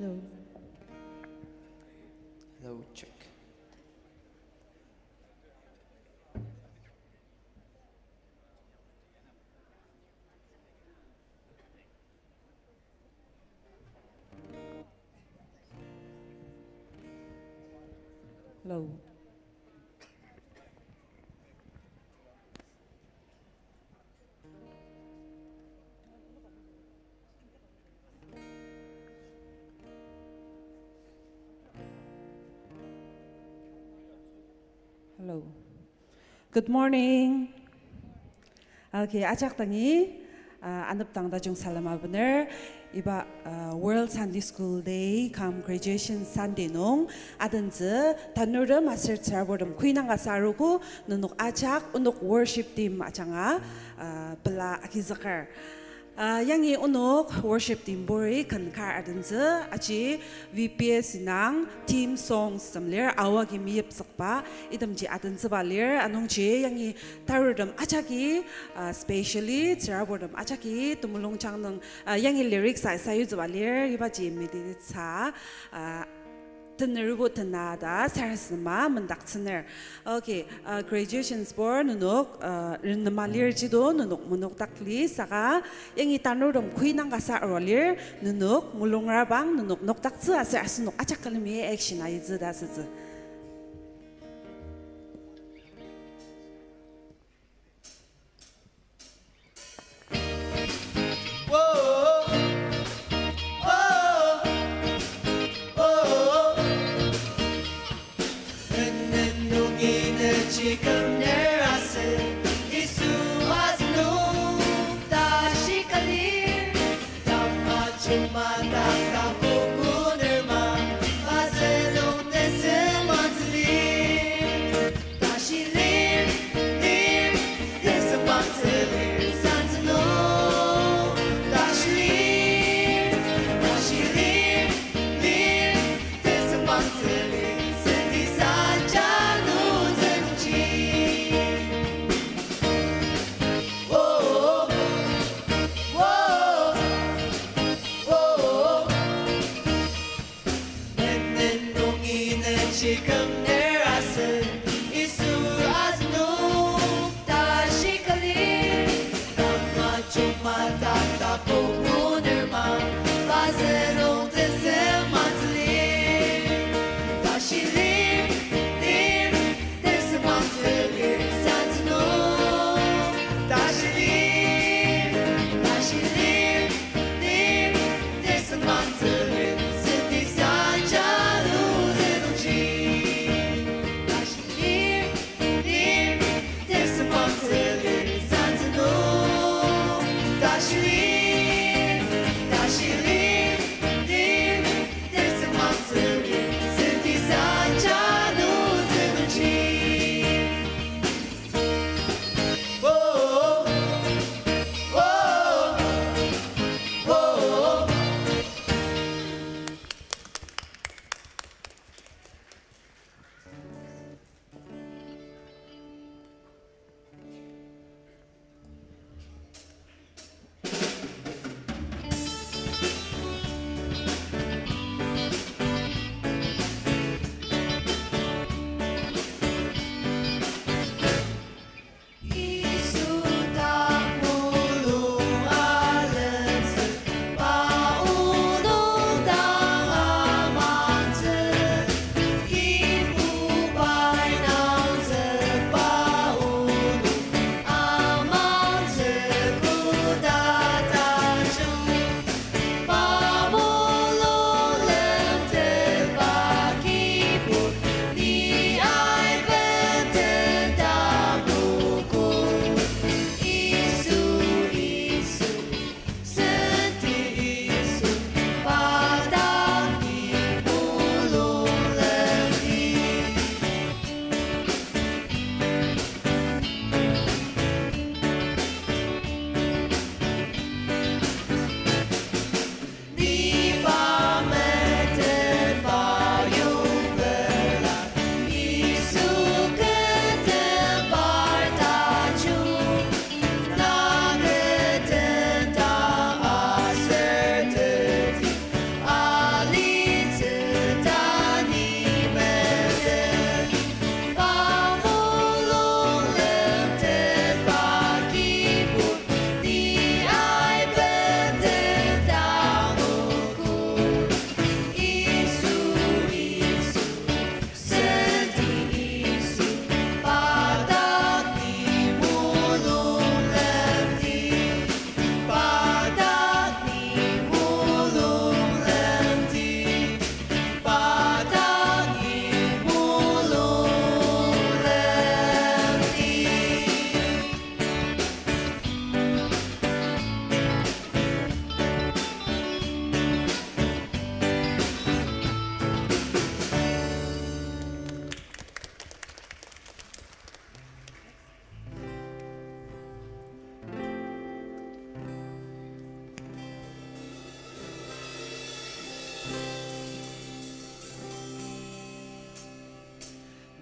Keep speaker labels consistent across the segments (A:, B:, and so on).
A: Hello.
B: Hello, check.
A: Hello. Hello. Good morning. Okay, ajak tangi anap tang da jung salama bener iba World Sunday School Day kam graduation Sunday nong adanze tanura master charborum kuinang asaruku nunuk ajak unuk worship team achanga bela akizakar yangi unuk worship team bori kan kar adanze achi VPS nang team songs samler awagi miyep sakpa idam ji adanze balir anong ji yangi tarudam achaki specially charborum achaki tumulong chang nang yangi lyrics sa sayu balir iba ji medit sa Tenerubo tenada sarasma mendaksener. Okay, graduation sport nunuk rinamalir jido nunuk munuk takli saka yang itanurum kuinang kasa rolir nunuk mulungrabang nunuk nok takse asa asunuk acak kalmi action aizu daseze.
C: 지금 내 아슬 이수와스누 다시 깔릴 담마춤마다 가고군을만 마세로 데스먼슬릴 다시 릴 데스먼슬릴 산즈노 다시 릴 데스먼슬릴 지금 내 아슬 이수 아스누 다시 깔릴 담마춤마 답답고 오늘만 바세로 데스먼슬릴 다시 릴 데스먼슬릴 산즈노 다시 릴 데스먼슬릴 스티산자루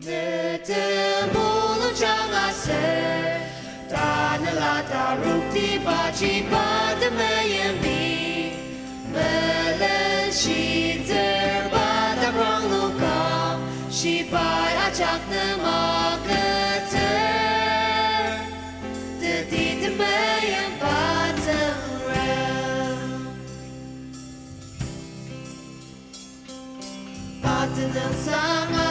C: Nete mulu jangasir Tanelata rukti baci pada mayami Melenshiter pada rong luka Shipai ajak nama keter Dedi temayam pada rel Pada nang sangat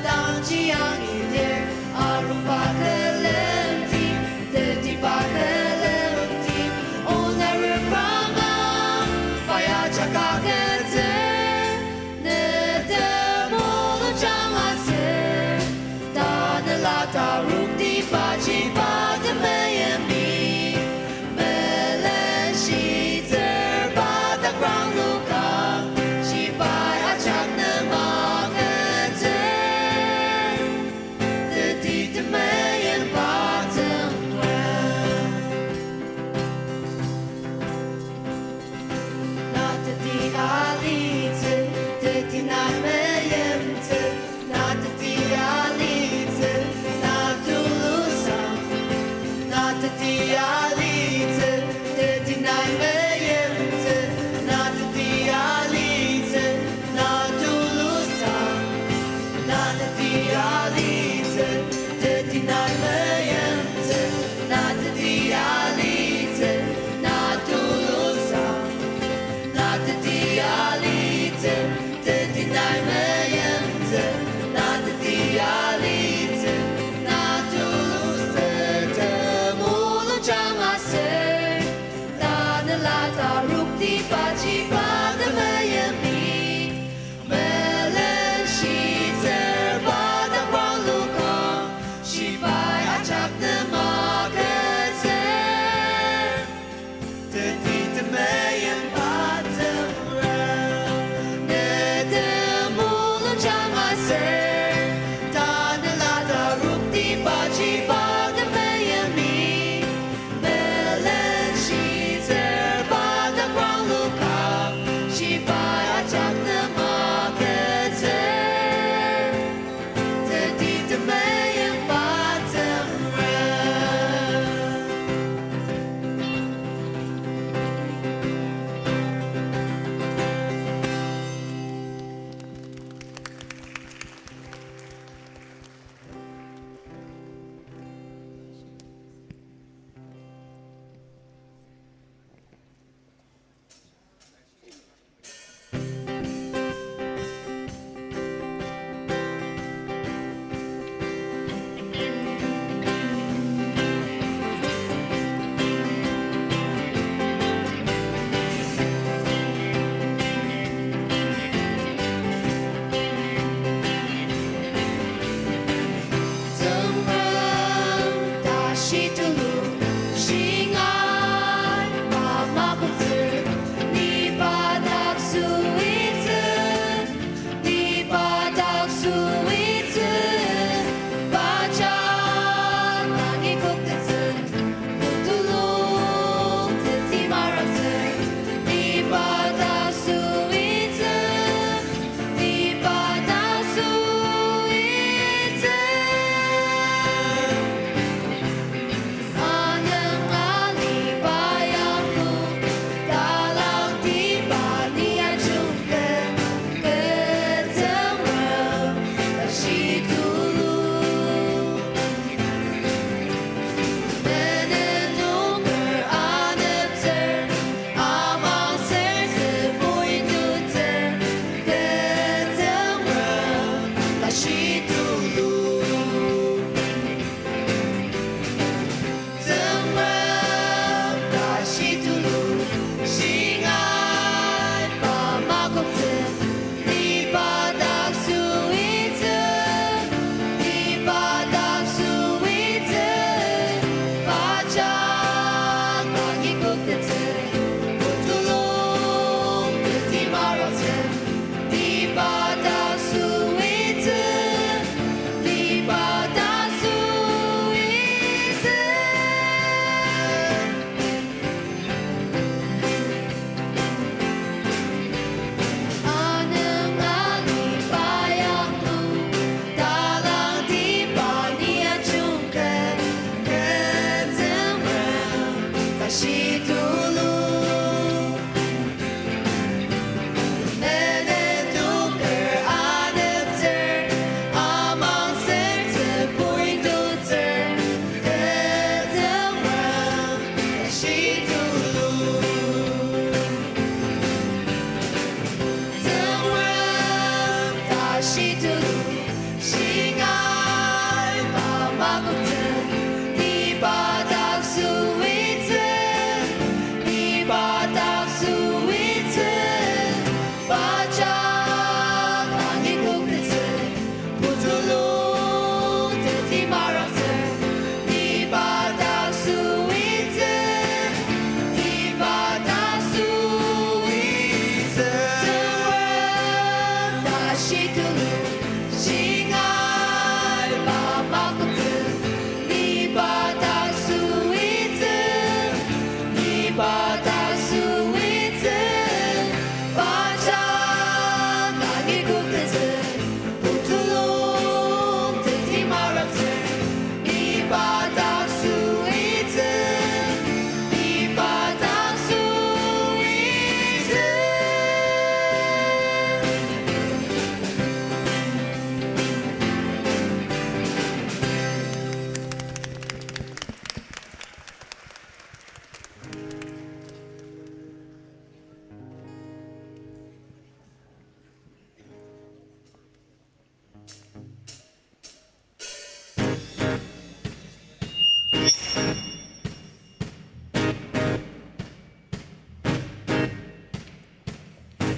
C: Adang jiang ilir Arupa kelemti Tetipa kelemti Ona rupanga Paya jaka keter Nede mulu jangasir Tanelata rukti baci pada mayami Melenshiter pada grang luka Shipai ajak nama Mayan bottom well Not the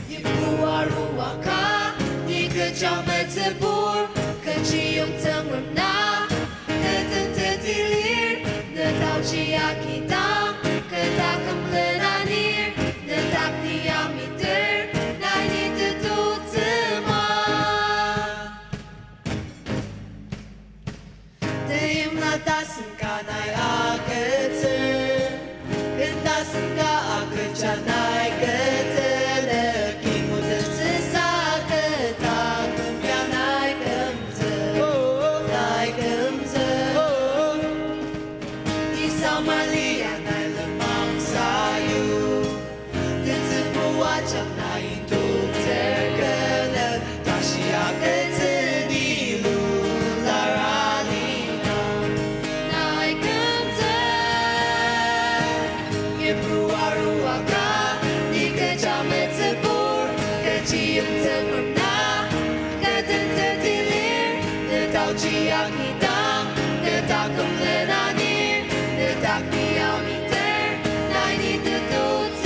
C: 也不瓦鲁瓦卡，你可叫麦子布，可只用曾尔纳，可等特地里，那淘气亚基当，可打克姆勒纳尼，那打尼亚米德，那你的肚子吗？Dayım la dasın kanay akıtır Kın dasın ka akı canay kıtır Kim udısı sakıta Kım yanay kımzı Nay kımzı İsa maliya nay lemang sayu Kızı bu açam nay tuk terkını Taşı akıtır dilu larani Nay kımzı也不瓦鲁瓦卡，你可叫麦子布，可只用曾尔纳，可等特地里，可淘气亚基当，可打克姆勒纳尼，可打尼亚米德，奈你的肚子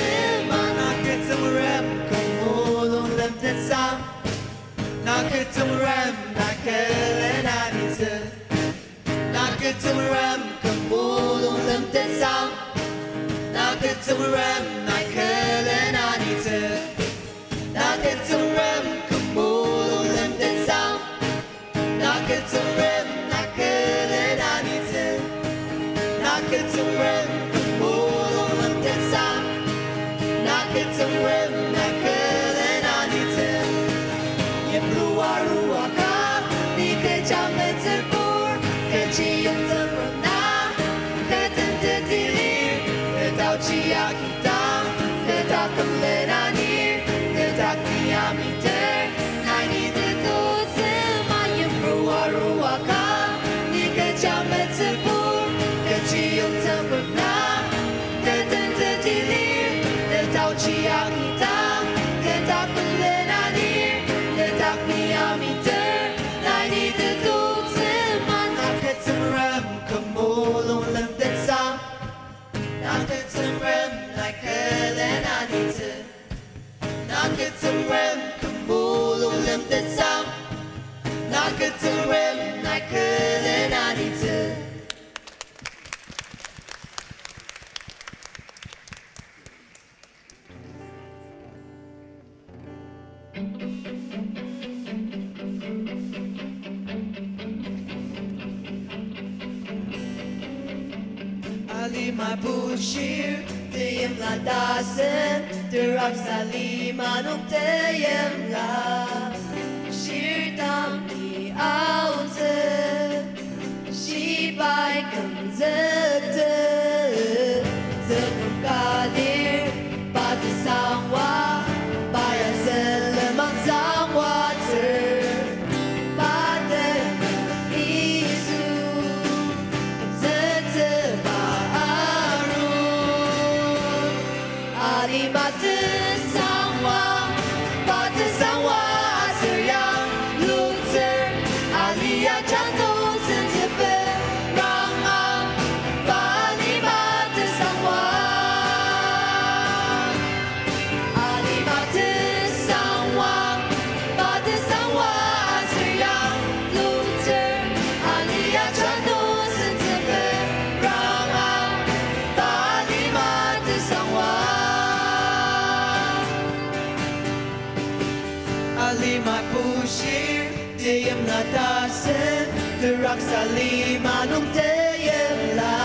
C: 吗？那可怎么忍？可不懂冷的伤，那可怎么忍？那可勒纳尼子，那可怎么忍？可不懂冷的伤。那个怎么忍？那可怜那你子，那个怎么忍？可不懂人的伤，那个怎么忍？那可怜那你子，那个怎么忍？可不懂人的伤，那个怎么忍？那可怜那你子，也不瓦鲁瓦卡，你可叫梅子布，可只用怎么拿，可等的地里。淘气亚基当，可打克姆勒纳尼，可打尼亚米德，奈你的肚子吗？也不瓦鲁瓦卡，你可叫麦子布，可只用怎么拿，可等着地里，可淘气亚基当，可打克姆勒纳尼，可打尼亚米德，奈你的肚子吗？那可怎么忍？可不懂冷的伤。那个怎么来可怜那你子，那个怎么可不懂人的伤，那个怎么来可怜那你子。Lima pushir teyem la dasen Durak salima nung teyem la Shir tam ni auze Shibai kem zete Zekum kadir Bati sangwa Baya selemang sangwa ter Bate isu Zete Ali mate sangwa, bate sangwa seryang luter. Ali ajano sentepe ranga, bali mate sangwa. Ali mate sangwa, bate sangwa seryang luter. Ali ajano sentepe ranga, bali mate sangwa. Lima pushir teyem la dasen Durak salima nung teyem la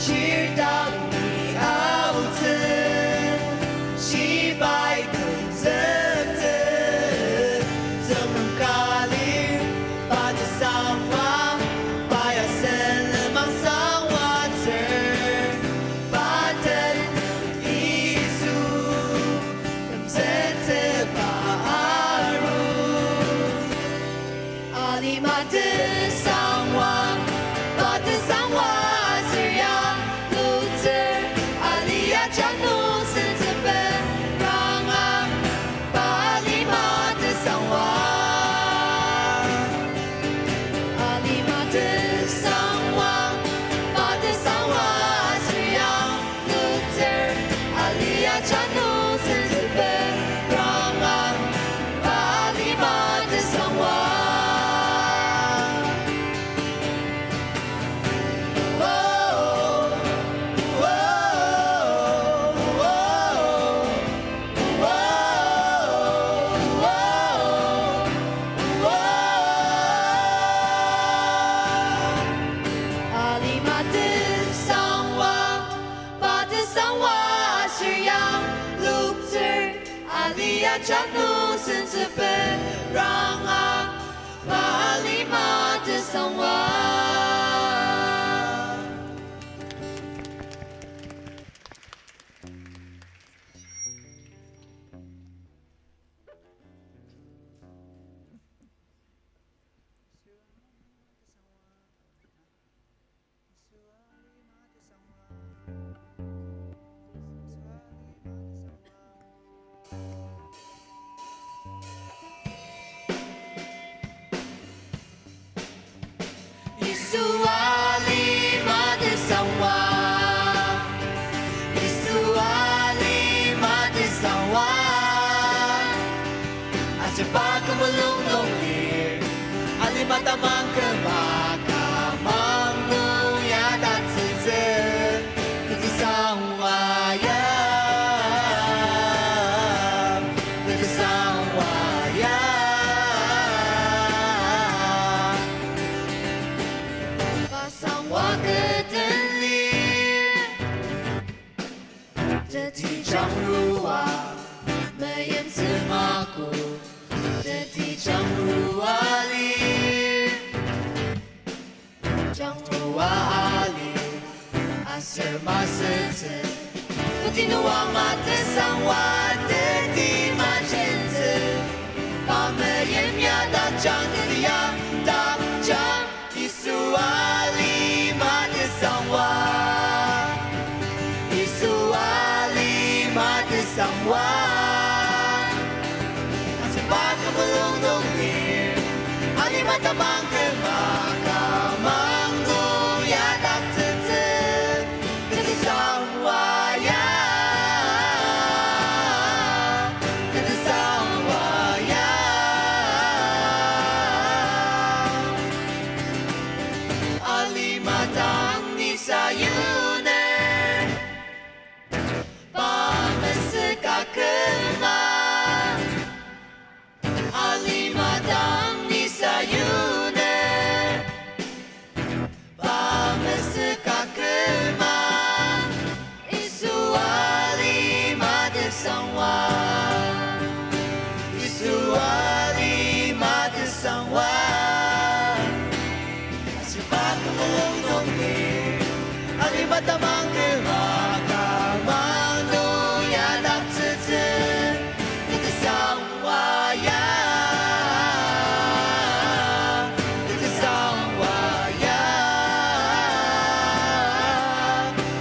C: Shir dam ni auten Shibai kung zete Zemrung kalir Bada sangwa Baya selemang sangwa ter Baden isu Kem zete ba Ali mate sangwa, bate sangwa. 里亚扎努甚至被让啊，巴里马的桑瓦。Isu ali mate sawa, Isu ali mate sawa. Asyik pakai melung lir, ali mata mangkebaka mangu ya tak sezer, kita sawa ya, kita sawa ya. Pasang warga delir, jadi jangrua, meyem semaku, jadi jangrua lir, jangrua alir, aser masente, continua mate sangwa, jadi macente, pameyem ya tak jang dia tak jang. Isu ali mate sangwa, Isu ali mate sangwa. Asyik pakai belung dongir, ali mata mangkebaka manggu ya tak tetek, jadi sangwa ya, jadi sangwa ya. Ali matang ni sayune, pameseka kema. Ali matang ni sayune, pameseka kema. Isu ali mate sangwa, Isu ali mate sangwa. Asyik pakai melung dongir, ali mata mangkebaka mangu ya tak sejer, kita sawa ya, kita sawa ya,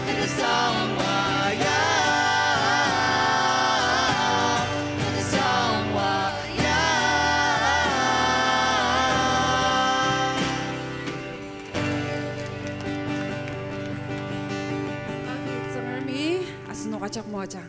C: kita sawa ya, kita sawa ya.
A: Army, asno kacak mo aja.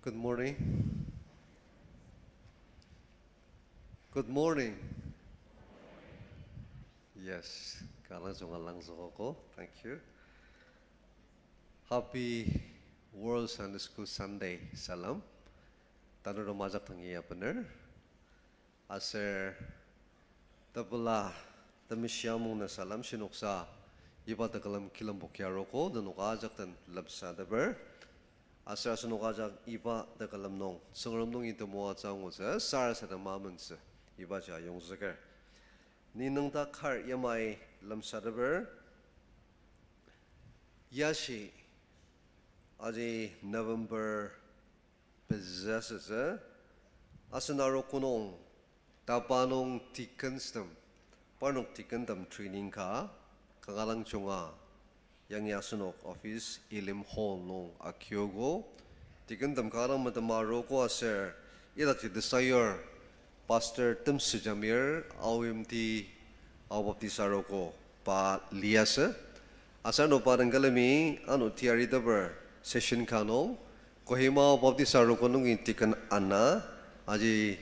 B: Good morning. Good morning. Yes, kalang sungalang ko. Thank you. Happy World Sunday School Sunday. Salam. Tanu romajak tangiya bener. Aser tabula tamisyamu na salam sinuksa iba takalam kilam bukyaro ko danukajak tan labsa daber. Asra sunukajak iba takalam nong sungram nong ito mo atang usa sar sa tamaman sa iba siya yung zakar. Ninang takar yamay lamsa daber. Yashi aji November possesses asanaro kunong tapanong tikenstem parnok tikendam training ka kangalang chunga yang yasunok office ilim hall nong akyogo tikendam karang matamaro ko aser ilati desire pastor tim sujamir awimti awapti saroko pa liasa asano parangalami anu tiari dabar session kano kohima awapti saroko nung tikan anna aji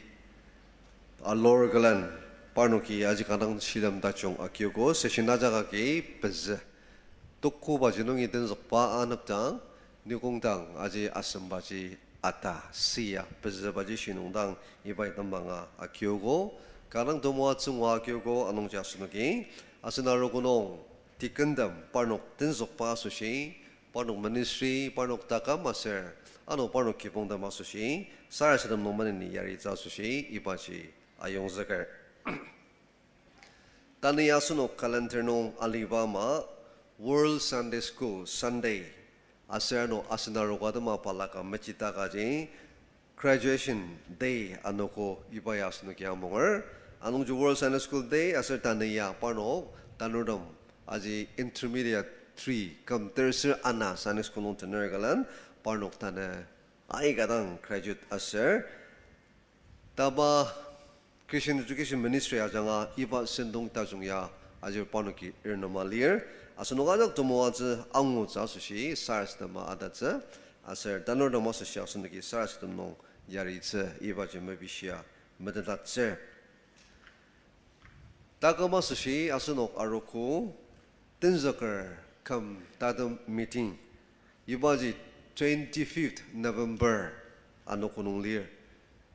B: alor galan parnoki aji kanang sidam dachong akyogo session najaga ke pez tukku bajinong iten zokpa anaptang nikongtang aji asambaji ata siya pez baji sinongtang ibai tambanga akyogo kanang domoa tsungwa akyogo anong jasunoki asinaro kunong tikendam parnok ten zokpa sushi parnok ministry parnok takam maser ano parnok kipongdam sushi sarasadam nomanini yari za sushi ibaji ayong zakar Tani yasunok kalender nong Alibama World Sunday School Sunday aserno asinaro kadama palaka mechita kaji graduation day anoko ibaya asunok yamongar anong ju World Sunday School Day aser taniya parno tanodam aji intermediate 3 kam terser ana Sunday School nong tenergalan parnok tana ay kadang graduate aser taba Christian Education Ministry ajanga iba sendong tajungya ajir panoki irnamalir asunogajak tomoaje angu jasushi sarstama adatsa aser danor domosasya asunagi sarstamo yaritse iba jemebishia medadatse takamasushi asunok aroku tinzakar kam tadam meeting ibaji 25th November anokunong lir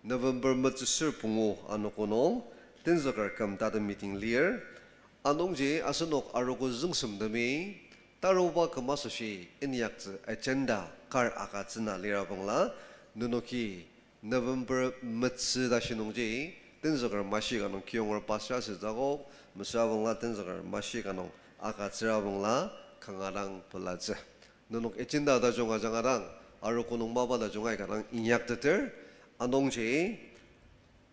B: November matsur pungo anokono tinzakar kam tada meeting lier anong je asunok aroko zungsum dami taroba kamasoshi inyak agenda kar akatsina lira bangla nunoki November matsu dashinong je tinzakar mashi kanong kyongor pasra sizago masra bangla tinzakar mashi kanong akatsira bangla kangarang pelaja nunok agenda da jonga jangarang aroko nong baba da jonga kanang inyak teter anongje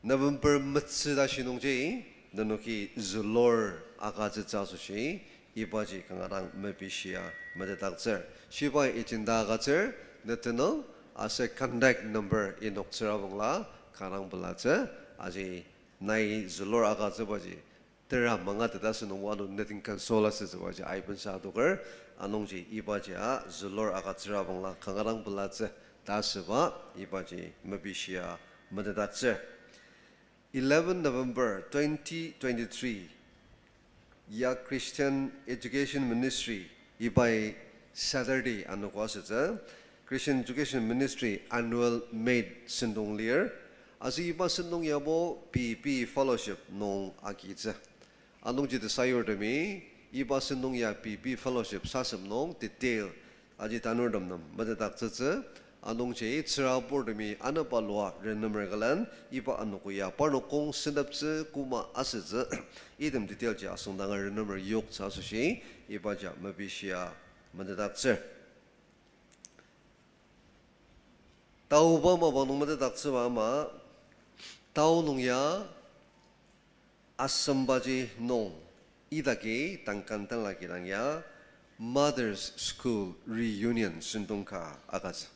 B: November matsuda shinongje nonoki zulor agaje jasushi ibaji kangarang mebishia medatakzer shibai itinda agazer neteno ase contact number inokzera bangla karang belaje aji nai zulor agaje baji tera manga tadasun wanu neting consola sebaji aiben sadoger anongje ibaji a zulor agazera bangla kangarang belaje Tasaba ibaji mabishia madadatse 11 November 2023 Ya Christian Education Ministry ibai Saturday anokwasata Christian Education Ministry annual made sendong lier asi iba sendong yabo PP fellowship nong akitsa anong jid sayor demi iba sendong ya PP fellowship sasam nong detail aji tanurdam nam madadatse anong je tsirabor demi anapalwa renumergalan iba anokuya parnokong sindapse kuma aseze idem detail ja sundanga renumer yok sasushi iba ja mabishia madadatse tauba mabanong madadatse mama taunongya asambaji nong idake tangkantan lagi langya Mother's School Reunion sindongka agas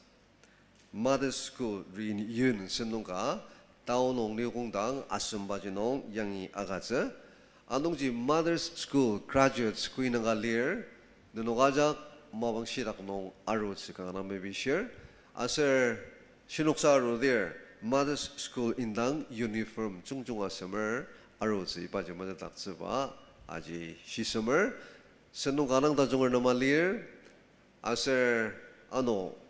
B: Mother's School Reunion sendongka taonong niukongdang asumbajinong yangi agaze anongji Mother's School Graduates kuinanga lir nunogajak mabang sirak nong arut sikang maybe share aser sinuksaru there Mother's School indang uniform chungchunga summer arut si ibaje madataktseba aji si summer sendong kanang tajungar namalir aser ano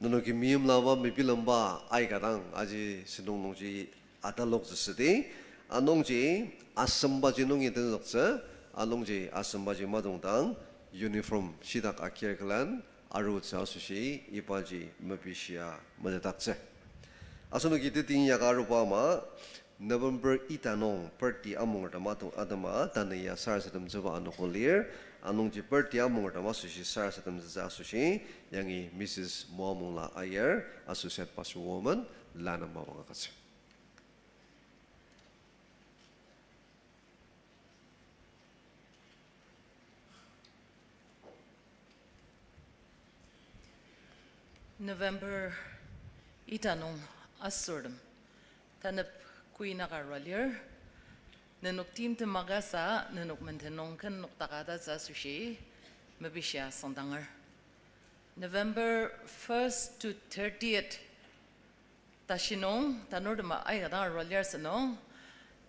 B: nonoki miyam lava mipilamba ay kadang aji sinong nongji atalok zesedi anongji asambaji nong iten zokse anongji asambaji madongtang uniform sidak akhir klan aru chasushi ipaji mabishia madatakse asonoki titing yakaru pama November itanong party among matong adama tanaya sarsadam jaba anokolir anong ji party among sushi sarsadam sushi yangi Mrs. Muamula Ayer associate pastor woman lana mawanga kasi
D: November itanong asurdum. Tanap kui nakarwalir. Nanuk team te magasa nanuk mentenong kan nuk takada za sushi mabisya sandangar. November 1st to 30th tashinong tanur ma ay kadang rwalir sanong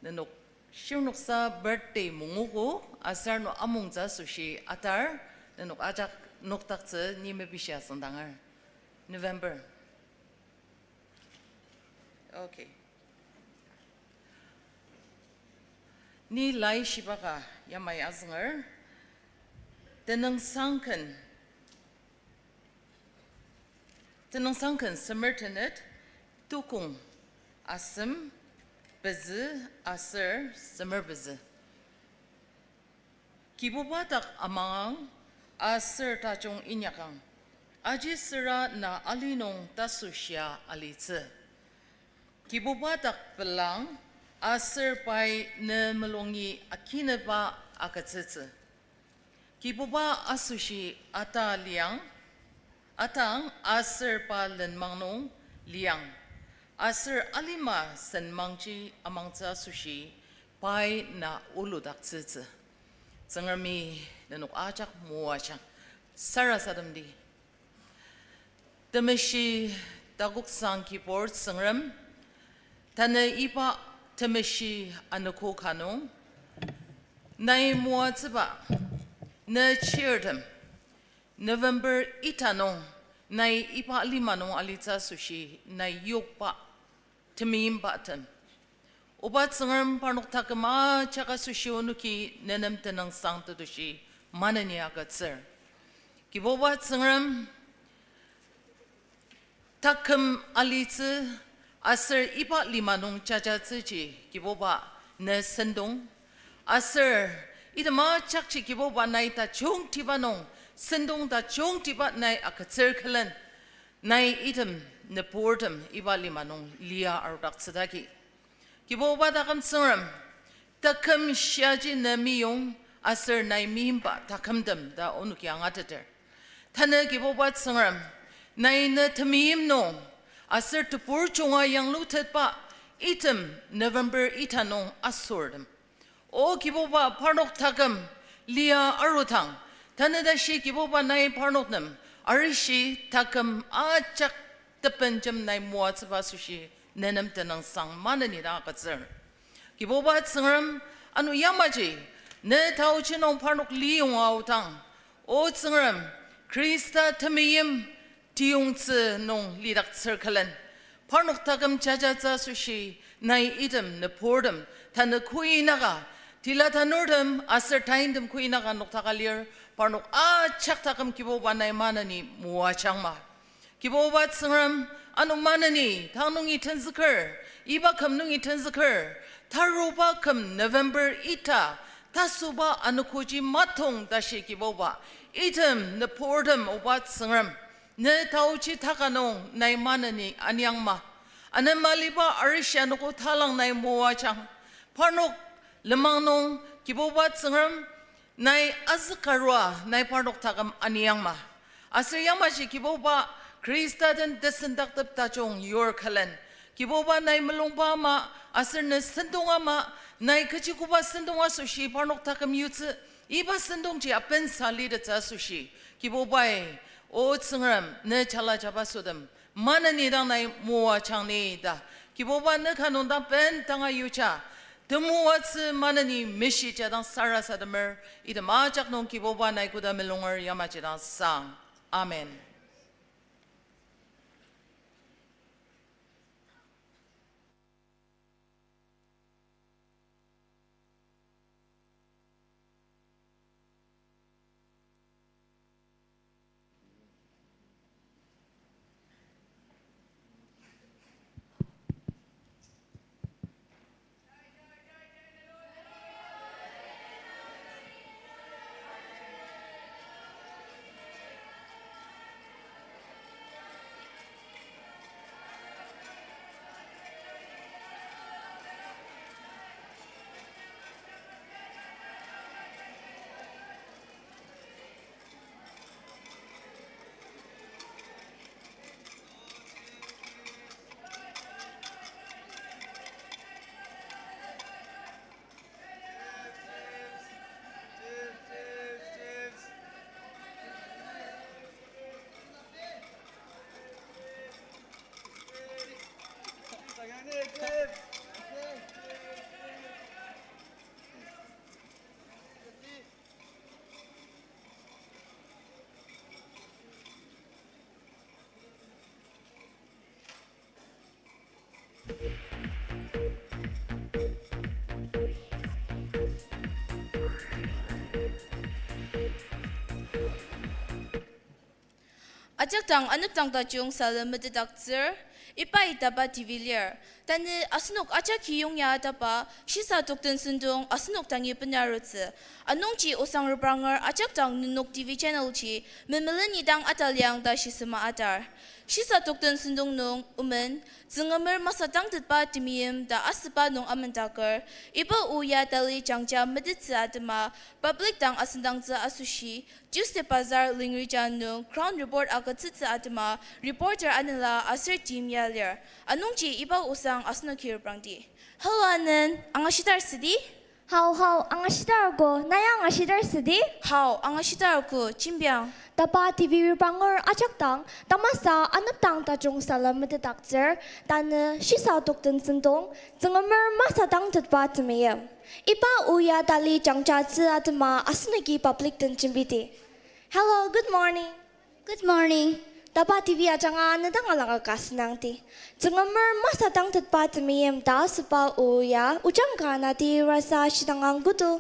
D: nanuk shirnuk sa birthday munguko asar no amung za sushi atar nanuk ajak nuk takse ni mabisya sandangar. November. Okay. Ni lai shibaka yamay aznger. Tenang sangkan semertenet tukung asem bezi aser semer bezi. Kibubatak amang aser tachong inyakang. Aji sera na alinong tasusya alitse. Kibubatak belang aser pai ne melongi akineba akatsetse. Kibuba asushi ata liang, atang aser pa lenmangnong liang. Aser alima senmangji amangza sushi pai na uludak tsetse. Zengermi nenuk ajak muachang. Sarasadamdi. Temeshi daguk sang keyboard sengram. Tane ipa temeshi anako kanong. Nai muatsiba. Ne cheerdem. November itanong. Nai ipa limanong alita sushi. Nai yokpa. Temim batem. Obat sengram panok takama chaka sushi onuki nenem tenang sang tudushi. Manani agatser. Kibobat sengram. Takem alitse aser ipa limanong chajatseji kiboba ne sendong aser idama chakchi kiboba nai ta chong tibanong sendong ta chong tibat nai akatser kelen nai idem ne portem iba limanong lia ardak sedaki kiboba takam sengram takem shaji ne miyong aser nai mimba takam dem da onuki angateter tane kiboba sengram Nai na tamim no aser tupur chunga yang lutet pa item November itanong asordem. O kiboba parnok takam lia arutang. Tanadashi kiboba nai parnoknem. Arishi takam achak tepenjam nai muatsaba sushi nenem tenang sang manani da katser. Kiboba tsengram anu yamaji ne tau chinong parnok liung autang. O tsengram Krista tamim Tiungtse nong lidak circlen. Parnok takam jajaza sushi, nai idem ne pordem, tane kuinaga, tila tanurdem, aser taindem kuinaga nok takalir, parnok chak takam kiboba nai manani muachangma. Kiboba tsengram, anu manani, tanungi tenzikir, iba kam nungi tenzikir, taruba kam November ita, tasuba anukuji matong dashi kiboba, idem ne pordem obat tsengram. Ne tauchi takanong nai manani anyangma. Anan maliba arisha ko talang nai moachang. Parnok lemangnong kibobat sengram nai azkarwa nai parnok takam anyangma. Asir yamashi kiboba Krista den desendaktab tachong yor kalen. Kiboba nai melongba ma asir ne sendonga ma nai kachikuba sendonga sushi parnok takam yutse. Iba sendong ji apen sali de sushi. Kiboba O tsengram ne chala jabasudam manani dang nai muwa changni da kiboba ne kanong dang pen tanga yucha temuwa tse manani mishi jadang sarasadamer ida majak nong kiboba nai kuda melongar yamachidang sang. Amen.
E: 아작당 안읍당 다중 살르무드 닥즈 이빠 이따바 디빌리어 단느 아스녹 아작 기용야 다바 시사 독든 순동 아스녹 당이 분야로츠 안농지 오상르방을 아작당 눈녹 TV 채널지 메멜리당 아달량 다시 스마 아달 시사 독든 순동농 우먼 증엄을 마사당 듣바 디미임 다 아스바 농 아멘다걸 이바 우야 달리 장자 메디츠 아드마 public당 아슨당즈 아수시 Tuesday Bazaar Lingrijan 농 Crown Report 아가츠츠 아드마 reporter 아닐라 아슬 팀 얄려 안농지 이바 우상 아스노키르 브랑디 하와는 앙아시달 스디
F: How ang asidargo naya ang asidar sidi
E: 하오 앙아시달 구 진병
F: tapa TV bangor ajakdang tamasa anaptang tajung salam medakzer dan shisa dokten sendong zengemer masa dang tetpa temeyem ipa uya dali jangja zi atma asnegi public den jimbiti Hello, good morning.
C: Good morning.
F: Tapa TV ajanga nedang alang kasnang ti. Zengemer masa dang tetpa temeyem da sepa uya ujang na di rasa shidangang gudu.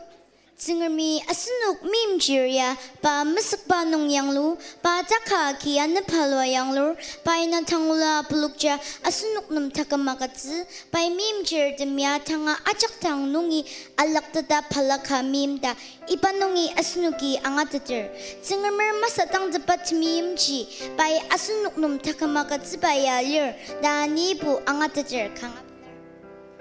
C: Zingermi asunuk mim jiria pa mesakba nong yanglu pa taka ki anapalwa yanglu pa ina tangula bulukja asunuk num takamakatzi pa mim jir demya tanga ajak tang nungi alaktada palaka mim da ipa nungi asunuki angatatir zingermer masatang dapat mim ji pa asunuk num takamakatzi pa yalir da nibu angatatir kang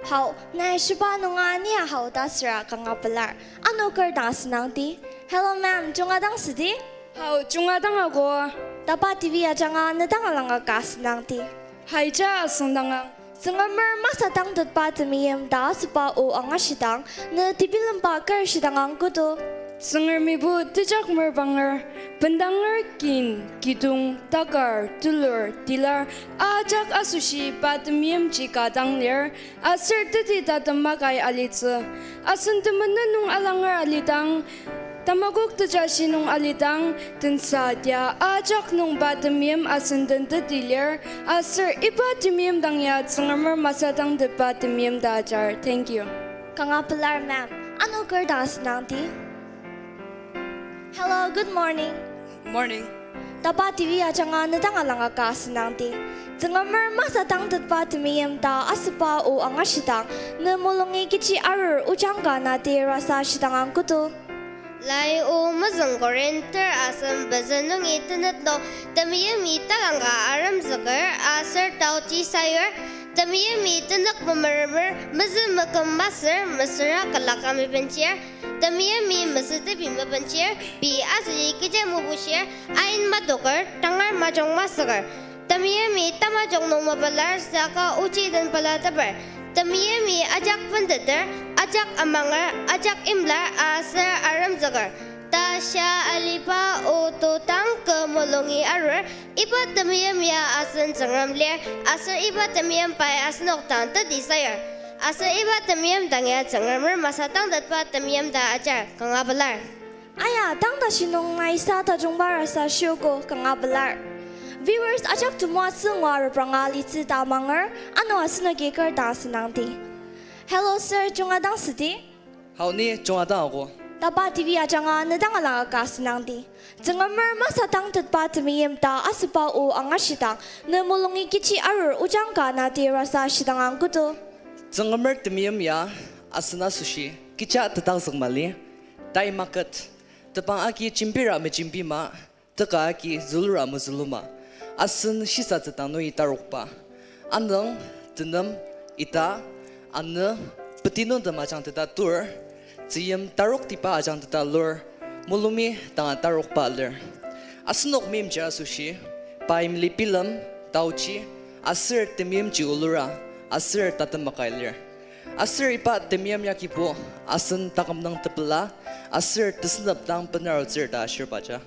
F: 好，那是把侬啊，你也好打死啊，刚刚不来，俺侬个打死囊的。Hello, ma'am，中啊当时的。
G: 好，中啊当啊个，
F: 大把 TV 啊，张啊，那当啊啷个打死囊的。
G: 海家送当啊，
F: Zengemer masa tang dat pa temiyem da sepa o anga sidang, na tibilang bakar sidang ang kudo.
G: 생을 미부 뜨작 멀방을 bendanger kin kidung takar tulur tilar ajak asushi patmiem jika dangler asir titi tatamakai alitse asun temenung alangar alitang tamagok tejasi nung alitang tensa dia ajak nung patmiem asun den tetiler asir ipatimiem dangyat sengamer masadang de patmiem dajar. Thank you.
F: Kanga pelar ma'am, ano ker das nanti? Hello, good morning.
G: Morning.
F: Tapa TV aja nga nadang alang akas nanti. Zengemer masa tang dat pa temiyem da aspa o anga sidang, na mulungi kici arur ujangga na di rasa sidang ang kudo.
C: Lai o mazang korenter asam bazanung internet do tamiyam itaganga aram zakar asar tauti sayur tamiyam itanak mamarmer mazam makam masar masara kalakami bencher tamiyam masata bimba bencher bi asli kija mubushir ain madokar tangar majong masakar tamiyam tamajong no mabalar saka uci dan palatabar tamiyam ajak pendatar ajak amangar ajak imlar asar aram zakar tasya alipa oto tang kemolongi arur iba tamiyam ya asan zangram ler asar iba tamiyam pai asnok tang tadi sayar asar iba tamiyam tangya zangrammer masatang datpa tamiyam da ajar kangabalar
F: Aya, tang da sinong na isa ta jungba rasa syugo kanga belar. Viewers ajak tumwa sengwa reprangali zi da manger, ano asna geker da senangti. Hello sir, junga dang sidi.
H: 好，你中华党我
F: Tapa TV ajanga nadang ala ka senangti. Zengemer masa tang tetpa temiyem da aspa o anga sidang, na mulungi kici arur ujangga na di rasa sidang ang kudo.
H: 整个门儿的面呀，阿是那苏西，给家的当生嘛哩，大market，的帮阿基金币啊没金币嘛，这个阿基zulur啊没 zulur 嘛，阿是西沙子当弄一大肉吧，阿能的能一大，阿能不地弄的嘛讲的大多儿，只因大肉的吧讲的大罗儿，木鲁米当大肉吧了，阿是弄面家苏西，把伊里比lâm刀起，阿是的面就罗啊。Asir tatam makailir. Asir ipat temiyam yakipo. Asin takam ng tepela. Asir tesnap tang penar zir da asir baca.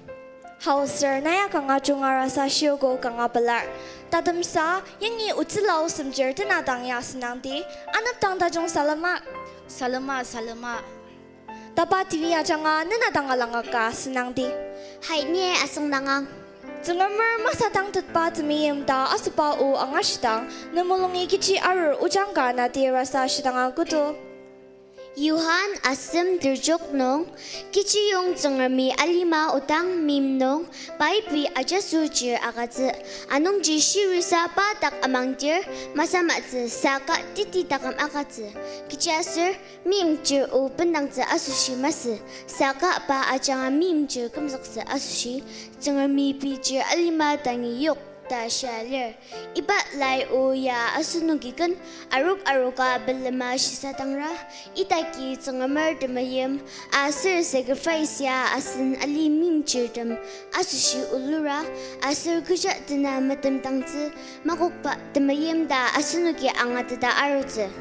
F: 好 sir, naya kanga junga rasa syugo kanga belar. Tadam sa, yangi utilaw semjer tinadang ya senangti. Anap tang tajong salama.
E: 살마
F: Tapa TV aja nga nanadang alanga ka senangti.
C: hai nie asang dangang
F: Zengemer masa tang tetpa temiyem da aspa o anga sidang, na mulungi kici arur ujangga na di rasa sidang ang kudo.
I: Yuhan asem dirjuk nong, kici yung cengermi alima utang mim nong, paipi aja sujir akatse, anong ji shirisa pa tak amang jir, masa matse saka titi takam akatse, kici asir mim jir u pendang ze asushi mase, saka pa aja mim jir kemsakse asushi, cengermi pi jir alima tangi yok. Tashaler iba lai uya asunugikan aruka belema shisatangra itaki tsangamar demayem asir sacrifice ya asin ali mimchirdam asushi ulura asir kuja dina matem tangzi makukpa demayem da asunugi angatada arutze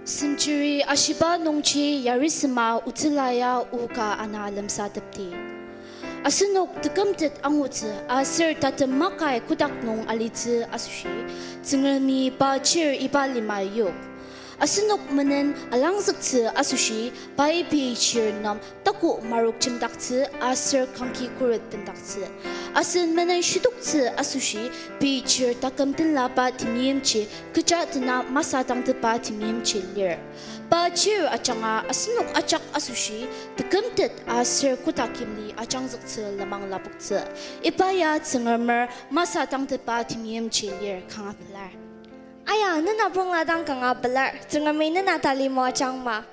G: Simchiri ashiba nongchi yarisma utilaya uka analam sadapti. Asunok tekamtet angutse asir tatemakai kudak nong alitse asushi tsengelmi bachir ibalima yok. Asunok menen alangzakse asushi baipi chir nam taku maruk chimdakse asir kanki kurit pendakse. Asin menen shudukse asushi pi chir takamtin lapa timiyemche kejatna masadang tepa timiyemche lir. Bachir achanga asunok achak asushi tekamtet asir kutakimli achang zakse lamang lapukse. Ipaya tsengermer masadang tepa timiyemche lir kangapilar.
F: Aya, nana brung ladang kanga belar, cengermi nana tali mo achang ma.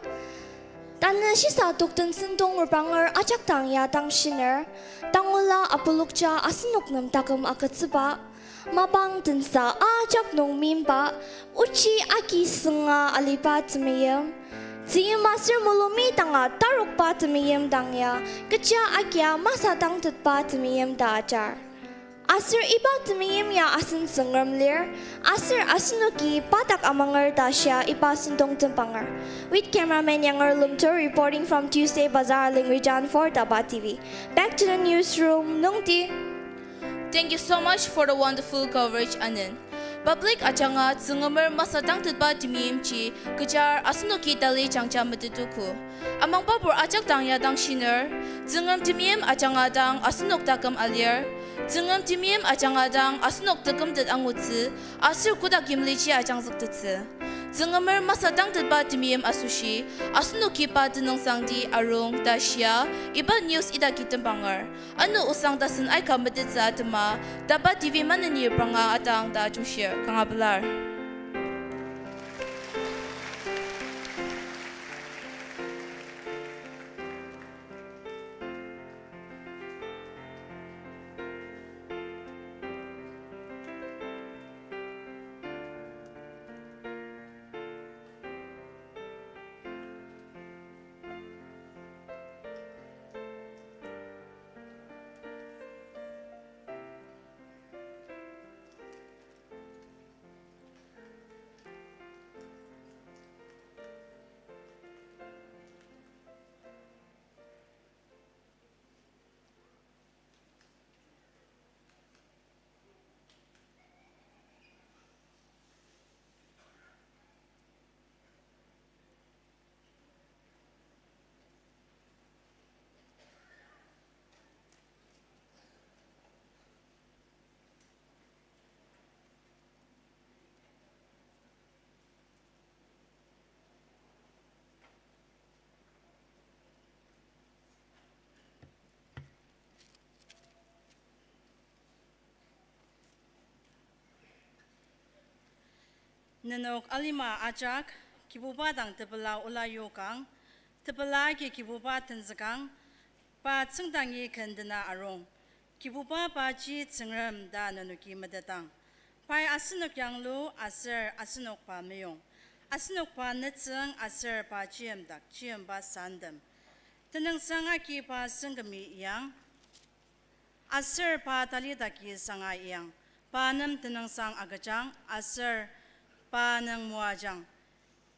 F: Tana shisa tukten sentong urbanger ajak tang ya tang shiner, tangula apulukja asunok nam takam akatsiba, mabang tensa ajak nong mimba, uchi aki senga alipa temiyem. Ziyem masir mulumi tanga taruk pa temiyem dangya, keja akya masa tang tutpa temiyem dajar. Asir iba temiyem ya asin sengram lir, asir asunuki patak amangar dasya iba sintong tempanger. With cameraman Yangar Lumtur reporting from Tuesday Bazaar Lingrijan for Daba TV. Back to the newsroom, Nungti.
E: Thank you so much for the wonderful coverage, Anan. Public achanga tsungamer masadang tutba timimchi kejar asunuki tali changcha metutuku. Amang babur achak tang ya dang shiner, tsungam timim achanga dang asunok takam alir. Tsungam timim achanga dang asunok takam tet angutsi, asir kudak yimlichi achang zaktetsi. Tsungamer masadang tutba timim asushi, asunuki pa tenang sangdi arung dasya, iba news ida kitempangar. Anu usang dasan ay kametit sa atema, dapat TV mananir pranga atang da jungshir, kangabelar.
J: Nanok alima ajak kibuba dang tebela ulayo kang tebela ki kibuba tenzakang pa tsengdangi kendena arong kibuba ba ji tsengram da nanuki madatang pai asinok yanglu aser asinok pa meyong asinok pa netseng aser pa jiem dak jiem ba sandam tenang sanga ki pa senggami yang aser pa tali daki sanga yang pa nam tenang sang agajang aser pa nang muajang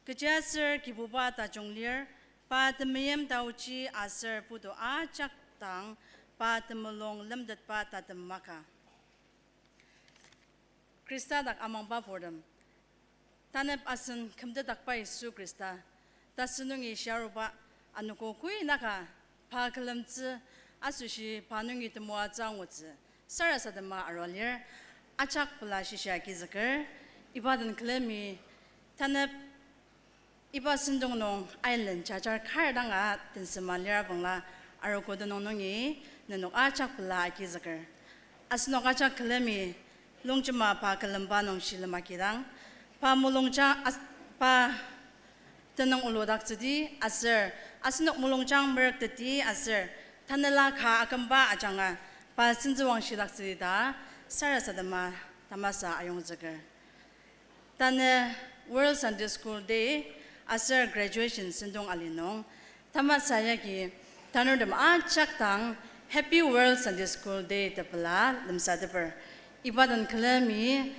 J: kejaser kibuba ta jonglir pa temiyem dauci aser pudo ajak tang pa temelong lemdat pa ta temaka Krista dak amang babordam tanep asen kemda dak pa Yesu Krista ta sunungi sharuba anuko kui naka pa kelemzi asushi pa nungi temuajang wutzi sarasa dema arolir ajak pula shisha kizakar Ibadan klemi tanep 이바 신동농 아일랜드 자잘 카르당아 든스말리아 봉라 아로코드농농이 너녹 아착블라 아기즈거 아스녹 아착 클레미 롱지마 파 클럼바농 실마키당 파물롱자 파 tənong ulodak tsudi aser asnok mulongchang merk tati aser tanala kha akamba ajanga pa sinzuwang shidak tsudi da sarasadama tamasa ayong zagar tane World Sunday School Day aser graduation sindong alinong tamasa yagi tanodam achak tang Happy World Sunday School Day tapala limsadaper ibadan kalami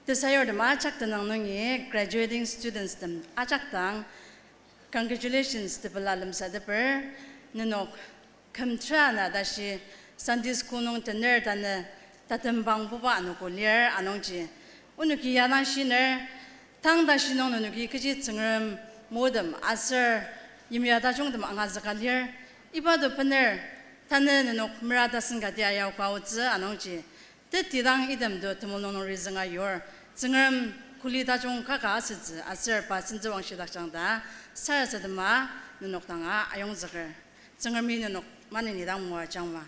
J: Desayor dem achak tanang nungi graduating students dem achak tang congratulations te balalam sadaper nanok kamtra na dashi Sunday school nung tener tane tatembang buba anuko lier anongji unuki yana shiner tang dashi nung nunuki kaji tsengram modem aser yimyada jong dem angazaka lier ibado pener tane nanok mrada singadia yaw kwawzi anongji Tidang idem do tumulong reason a yor. Zingam kulida jong kaka asiz aser pa sinzwang shidak jangda sarasadama nunokdanga ayong zagar. Zingami nunok manini dang mua jangwa.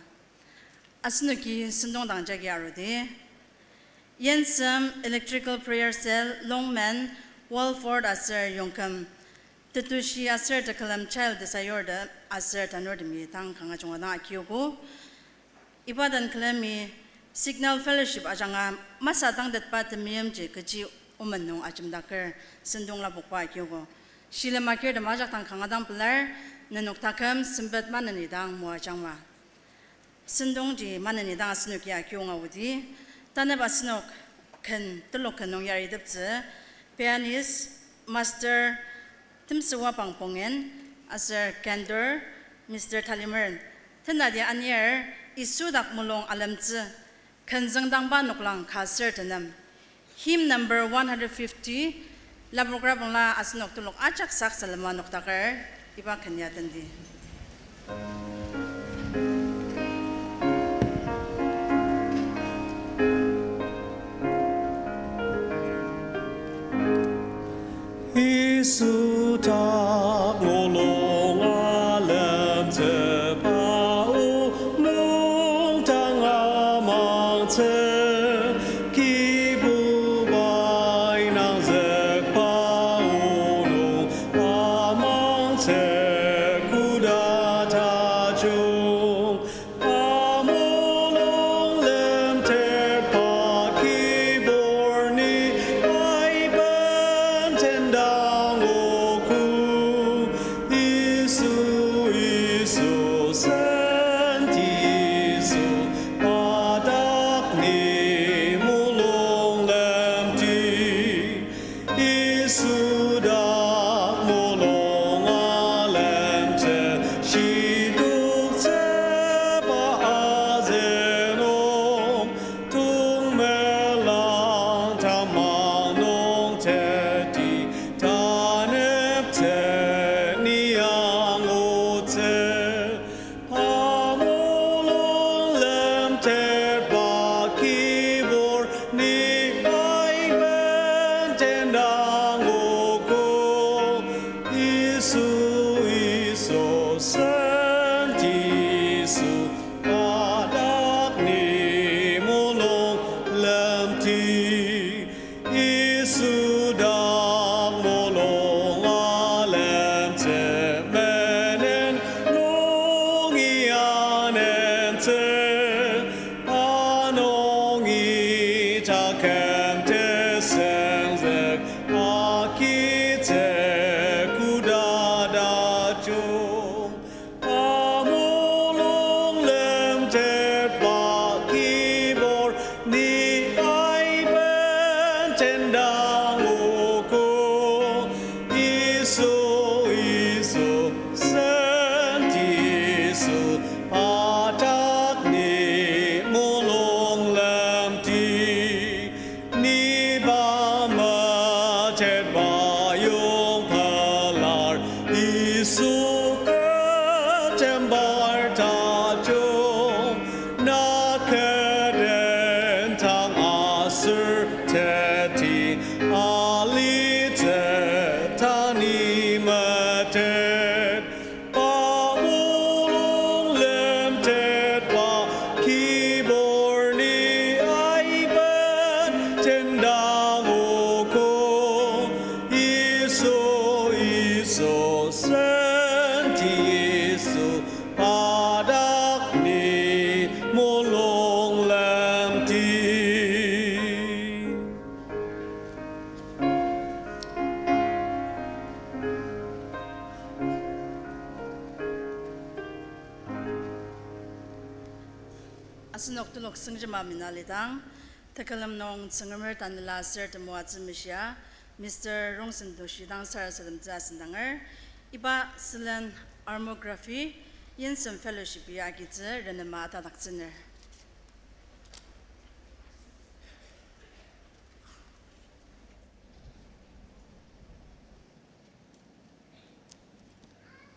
J: Asnuki sindong dang jagi arudi. Yensam Electrical Prayer Cell Longman Walford aser yongkam. Tetushi aser tekalam child desayorda aser tanordimi tang kanga jongwa na akiyoko. Ibadan kalami Signal Fellowship ajanga masa tang dat pat miyam je kaji umanung ajimdakar sendong la bukwa kyogo shila makir da majak tang kangadang pelar nanok takam simbat manani dang mua jangwa sendong ji manani dang asnuk ya kyonga wudi tanab asnuk kan tulok kanong yari dapzi pianist master timsuwa pangpongen aser Candor Mr. Talimer tanadi anyer isudak mulong alamzi Kanzangdang ba nuklang ka certain hymn number 150 labogra bangla asnok tulok achak sak salama noktakar iba kanya tandi
K: Isuta ngolong alam tepau mung tanga mang te kibu bai nang zek pau no amang te kuda ta jung amolong lem te pa kibor ni bai ban tendang oku isu santi su padak ni mulong lem ti isu dak mulong alem te shiduk te pa azenong tung melang tamang nong te di tanep te niang o te amolong lem te pa kibor ni bai ben tendang o ko isu santi su padak ni mulong lem ti isu dak mulong alem te menen nong ianen te anong i takem te senzek aki te kudada jung amolong lem te pa kibor ni ai ben tendang oko iso santi su patak ni mulong lem ti ni ba ma te ba yung palar isu tembar ta jong na keden tang asur teti ali te tani limited, pamulong limited pa kiborni aiban tendang uko iso senti iso padak ni molong lamti.
J: Asunok tulok sengjama minalitang tekalam nong sengamer tanila ser temua misya Mr. Rongsen Doshi dang sar sadam jasendanger iba silen armography yinsen fellowship yagitze renema tadakziner.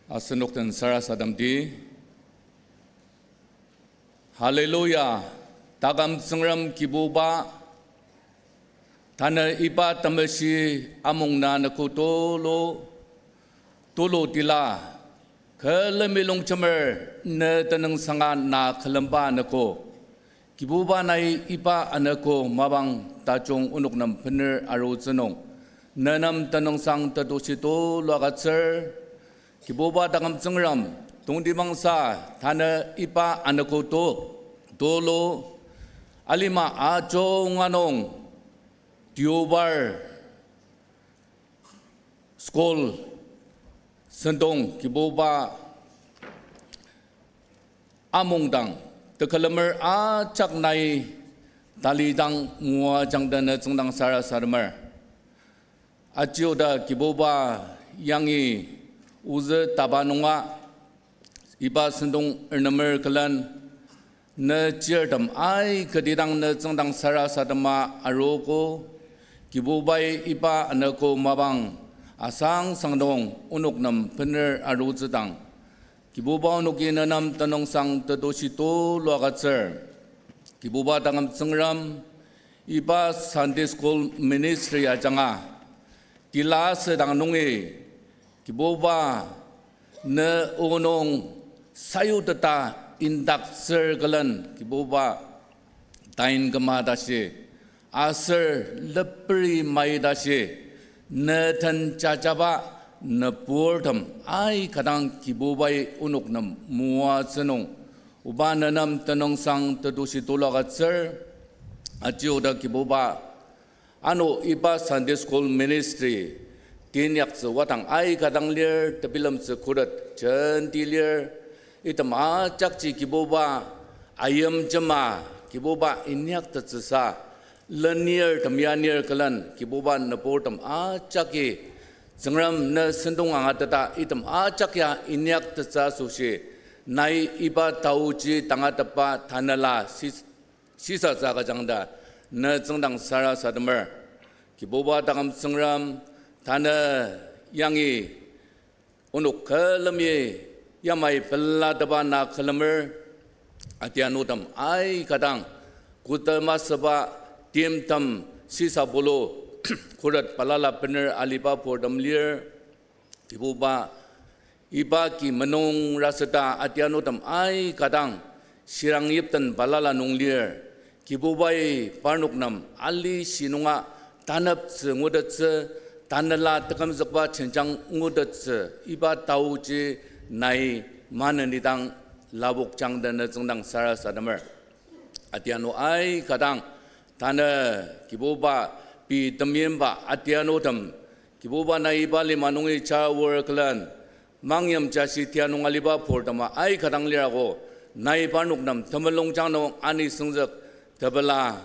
L: Asenokten sara sadam di Haleluya tagam sengram kibuba Tana iba tamasi among na nakutolo tulo tila kalamilong chamer na tanang sangan na kalamba nako kibuba nai iba anako mabang tachong unok nam pener aro zanong nanam tanong sang tadosito lagatser kibuba tagam sengram tungdi bangsa tana iba anako to tolo alima ajo nganong Diobar School Sendong Kiboba Amongdang Tekalamer A Chak Nai Talidang Mua Jangdana Zengdang Sara Sarmer Ajioda Kiboba Yangi Uze Tabanunga Iba Sendong Ernamer Kalan Na Jirdam Ai Kadidang Na Zengdang Sara Sadama Aroko Kibubai iba anako mabang asang sangdong unok nam pener aruzedang kibuba unok inanam tanong sang tadosito loagatser kibuba tangam sengram iba Sunday School Ministry ajanga tila sedang nungi kibuba na unong sayu tata indak sergalan kibuba tain gemadasi Aser lepri maidasi natan cacaba nepurtam ai kadang kibubai unuk nam mua senong ubananam tenong sang tedusi tulagat ser ajoda kibuba anu iba Sunday School Ministry tinyak sewatang ai kadang lir tebilam sekurat centilir itam acak ci kibuba ayam jema kibuba inyak tersesa Lanier tamianir kalan kibuban naportam acake zengram na sendong angatata itam acakya inyak tsa sushi nai iba tauji tangatapa tanala sisa zaga jangda na zengdang sara sadmer kibuba dagam zengram tana yangi unuk kalami yamai peladaba na kalamer atianutam ai kadang kutama seba Tim tam sisa bolo kurat palala pener aliba pordam lir ibuba iba ki menong rasata atiano tam ai kadang sirang yiptan palala nong lir kibubai parnuk nam ali sinunga tanap se ngudat se tanala takam zakba chenjang ngudat se iba tauji nai mananidang labuk changdan zengdang sara sadamer atiano ai kadang Tana kibuba pi temyemba atiano tam kibuba na iba limanungi cha worklan mangyam jasi tianung aliba pordama ai kadang lirago nai panuk nam tamalong jangno ani sengjak tabala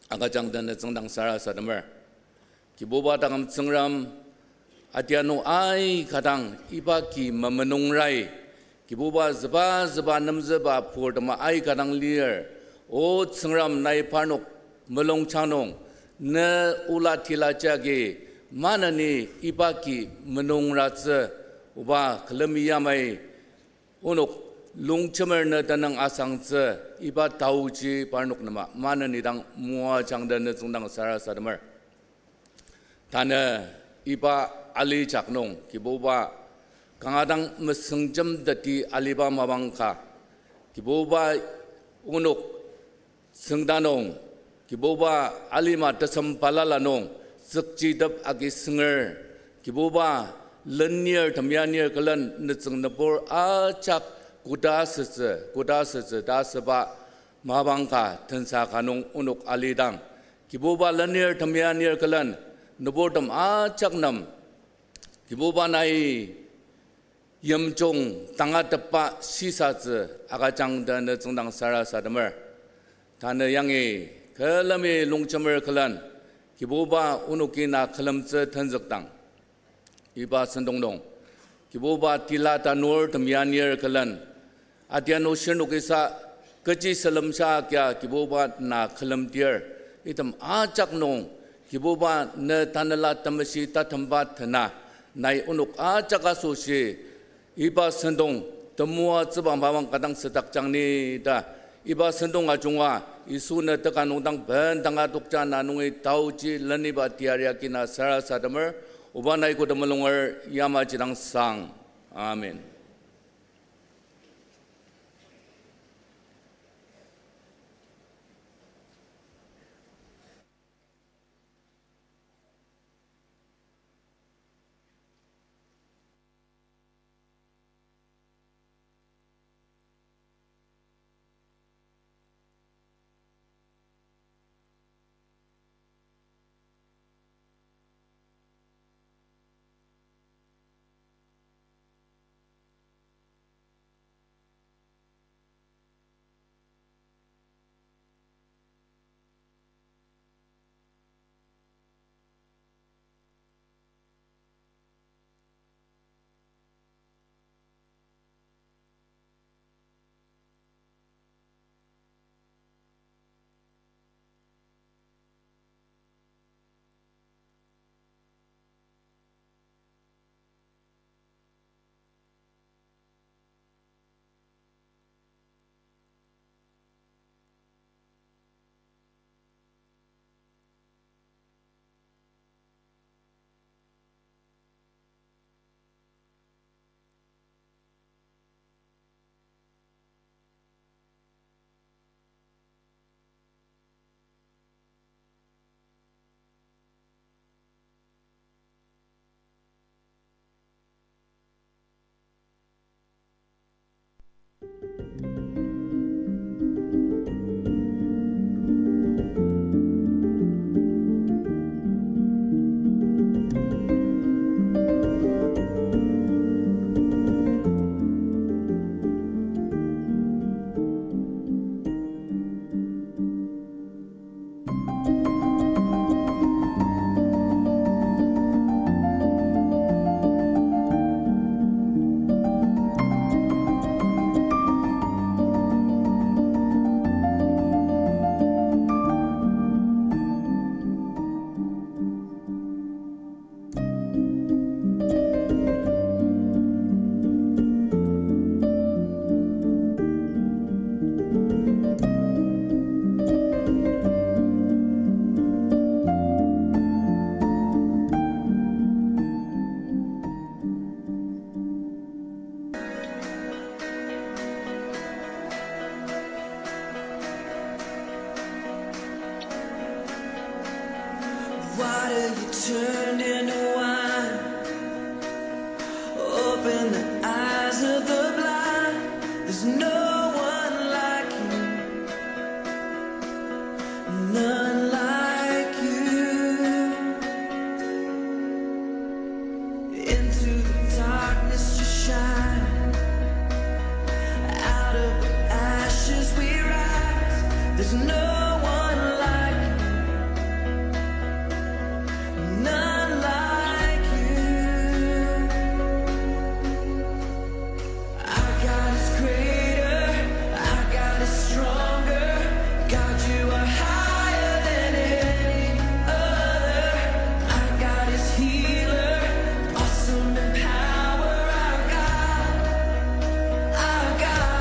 L: agajang dan zengdang sara sadamer kibuba dagam sengram atiano ai kadang iba ki mamenung rai kibuba zeba namzeba pordama ai kadang lir o sengram nai panuk melong chanong na ula tila jage mana ni ibaki menung ratsa uba kelemiya mai unuk lung cemer na tanang asang tsa iba tauji parnuk nama mana ni dang mua jangda na zungdang sara sadamer tana iba ali jaknong kiboba kangadang mesengjam dati aliba mabangka kiboba unuk sengdanong kiboba alima tasam palalanong sekjidap agi senger kiboba lenir tamyanir kalan netseng nepor acak kuda sese daseba mabangka tensa kanong unuk alidang kiboba lenir tamyanir kalan nebordam acak nam kiboba nai yamjong tanga tepa sisa ze agajang dan zengdang sara sadamer tane yangi kelame longchamer kalan kiboba unukina kalamze tanzaktang iba sendongdong kiboba tilata nur tamyanir kalan adiano shenukisa keji salamsha kya kiboba na kalam tier itam acak nong kiboba ne tanala tamasi tatamba thana nai unuk acak asosi iba sendong temua zebang bawang kadang sedak jangni da iba sendong ajunga isu ne tekanung dang ben tanga tukja nanungi tauji leniba tiaria kina sara sadamer ubanai ko demelungar yama jirang sang amin.
C: Water you turned into wine. Open the eyes of the blind. There's no one like you. None like you. Into the darkness you shine. Out of the ashes we rise. There's no one like you. None like you. Our God is greater, our God is stronger. God, you are higher than any other. Our God is healer, awesome in power. Our God, our God.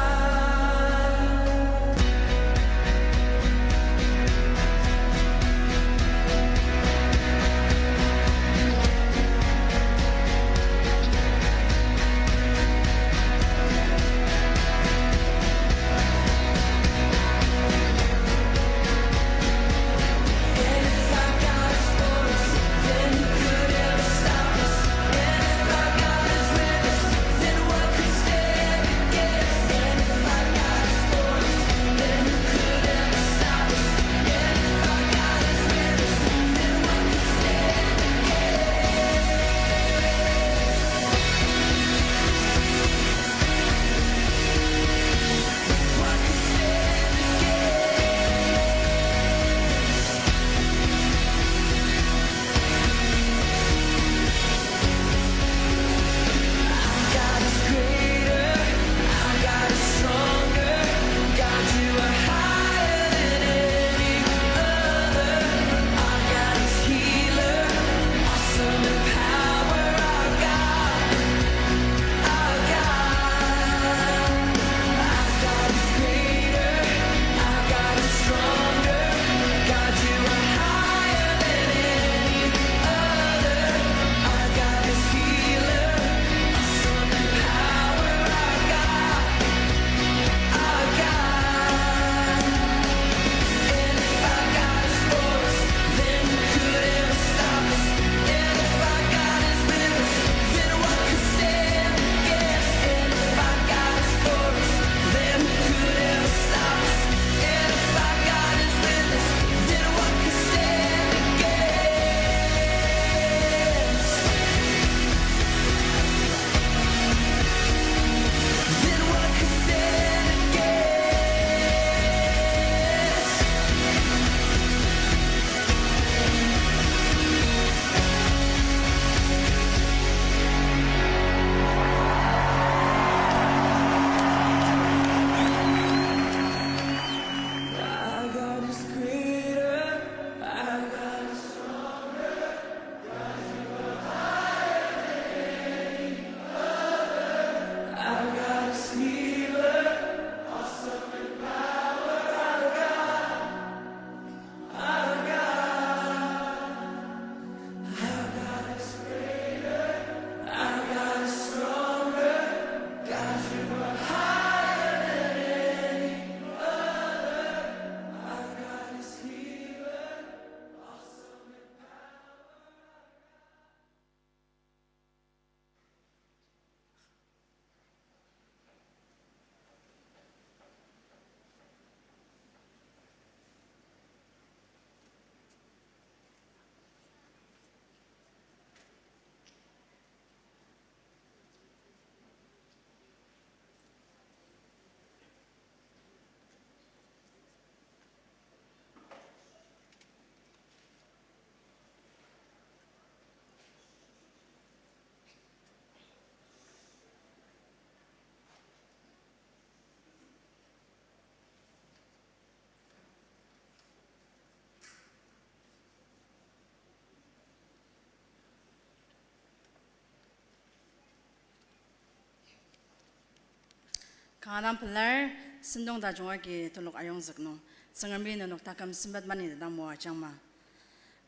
J: Kanam pelar sendong da jonga ki tolok ayong zakno. Sengambi nonok takam simbat mani da mo changma.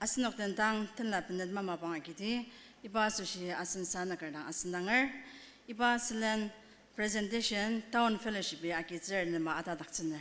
J: Asinok tentang tenla pendet mama bang akiti. Iba sushi asin sana kardang asindanger. Iba selen presentation town fellowship akitzer nema ata daktsner.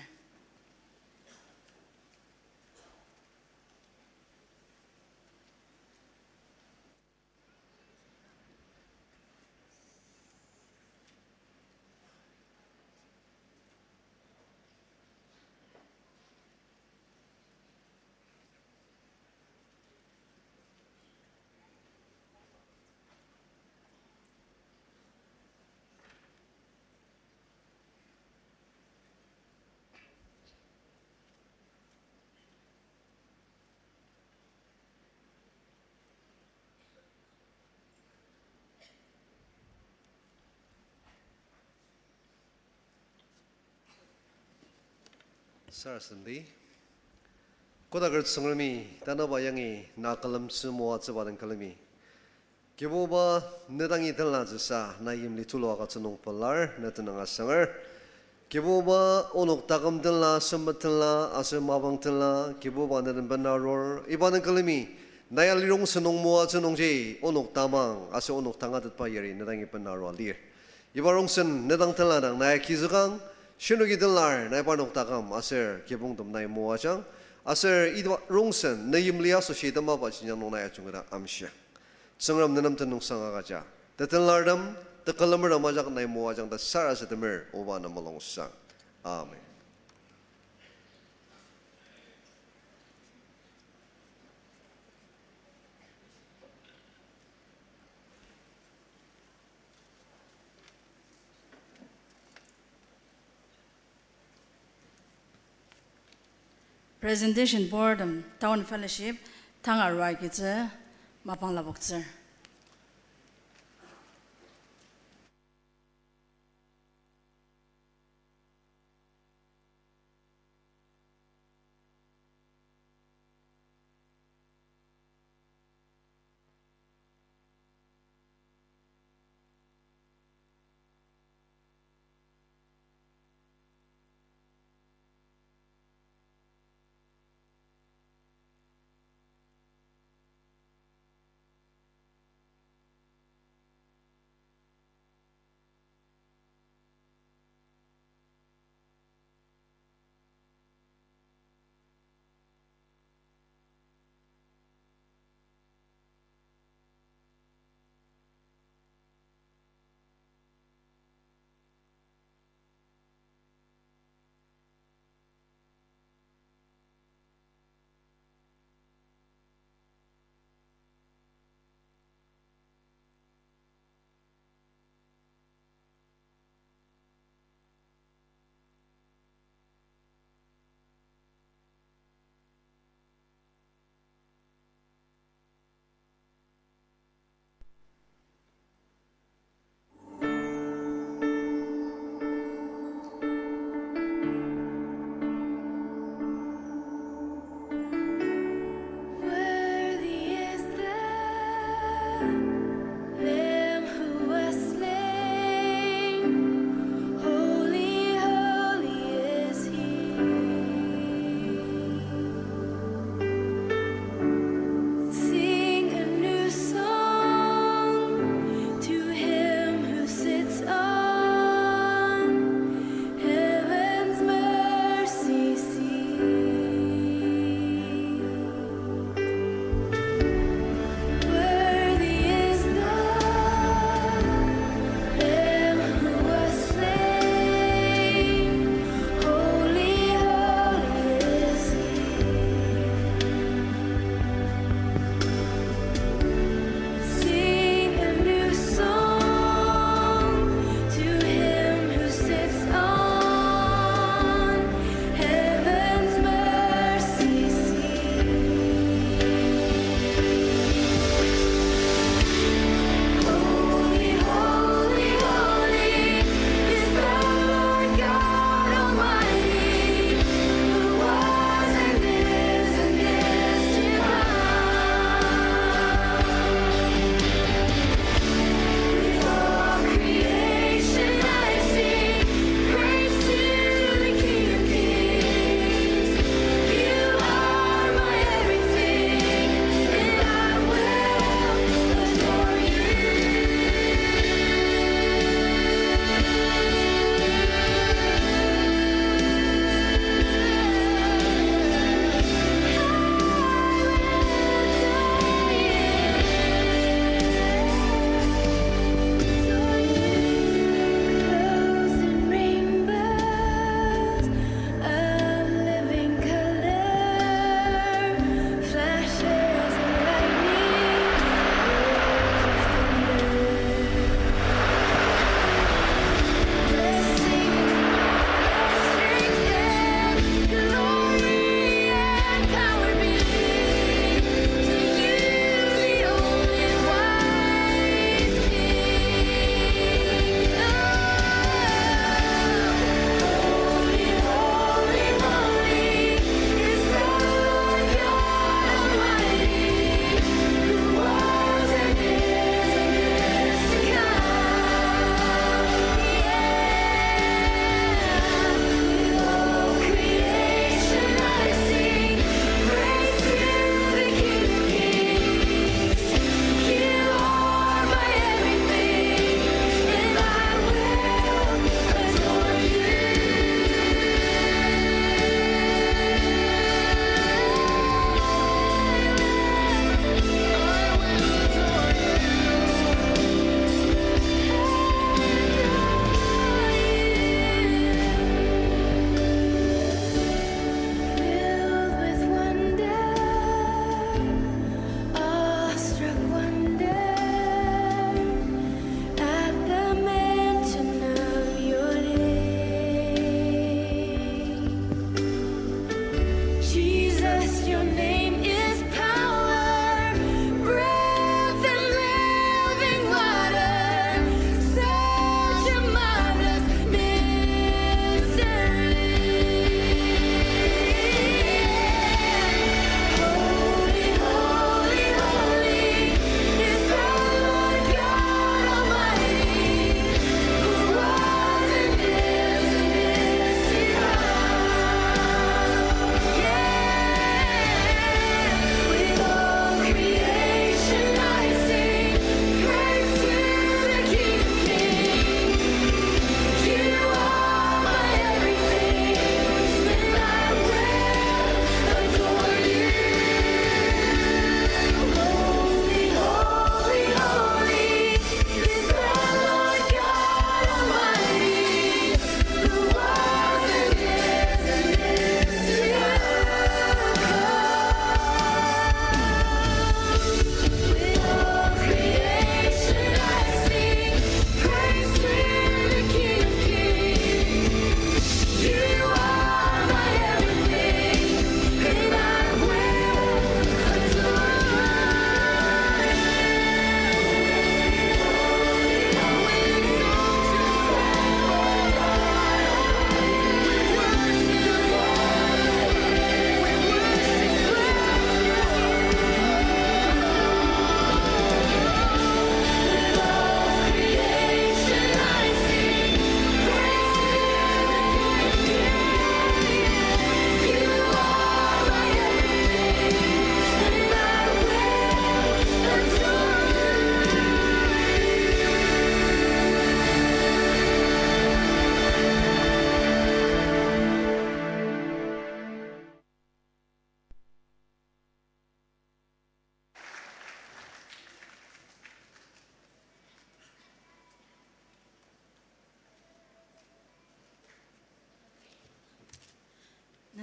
B: Sarasandi. Kodagar Sungrami, Tanabayangi, Nakalam Sumo Zabadan Kalami. Kiboba, Nedangi Telazasa, Nayim Litulo Agatsunong Polar, Netananga Sanger. Kiboba, Onok Takam Tela, Sumbatela, Asir Mabang Tela, Kiboba Nedan Banaror, Ibadan Kalami, Nayalirong Sunong Moa Sunongji, Onok Tamang, Asir Onok Tangatat Payari, Nedangi Banaro Alir. Ibarong Sun, Nedang Teladang, Nayakizakang. Shinugi Delar, Naipanok Takam, Aser, Kibungtum Nai Moachang, Aser Idwa Rongsen, Nayim Liaso Shitama Bachinang Naya Chungada Amsha. Sangram Nanam Tanung Sangagaja. The Telardam, the Kalamara Majak Nai Moachang, the Saras at the Mir, Ovana Malong Sang. Amen.
J: Presentation board town fellowship tang arwai kitze mapang labokzer.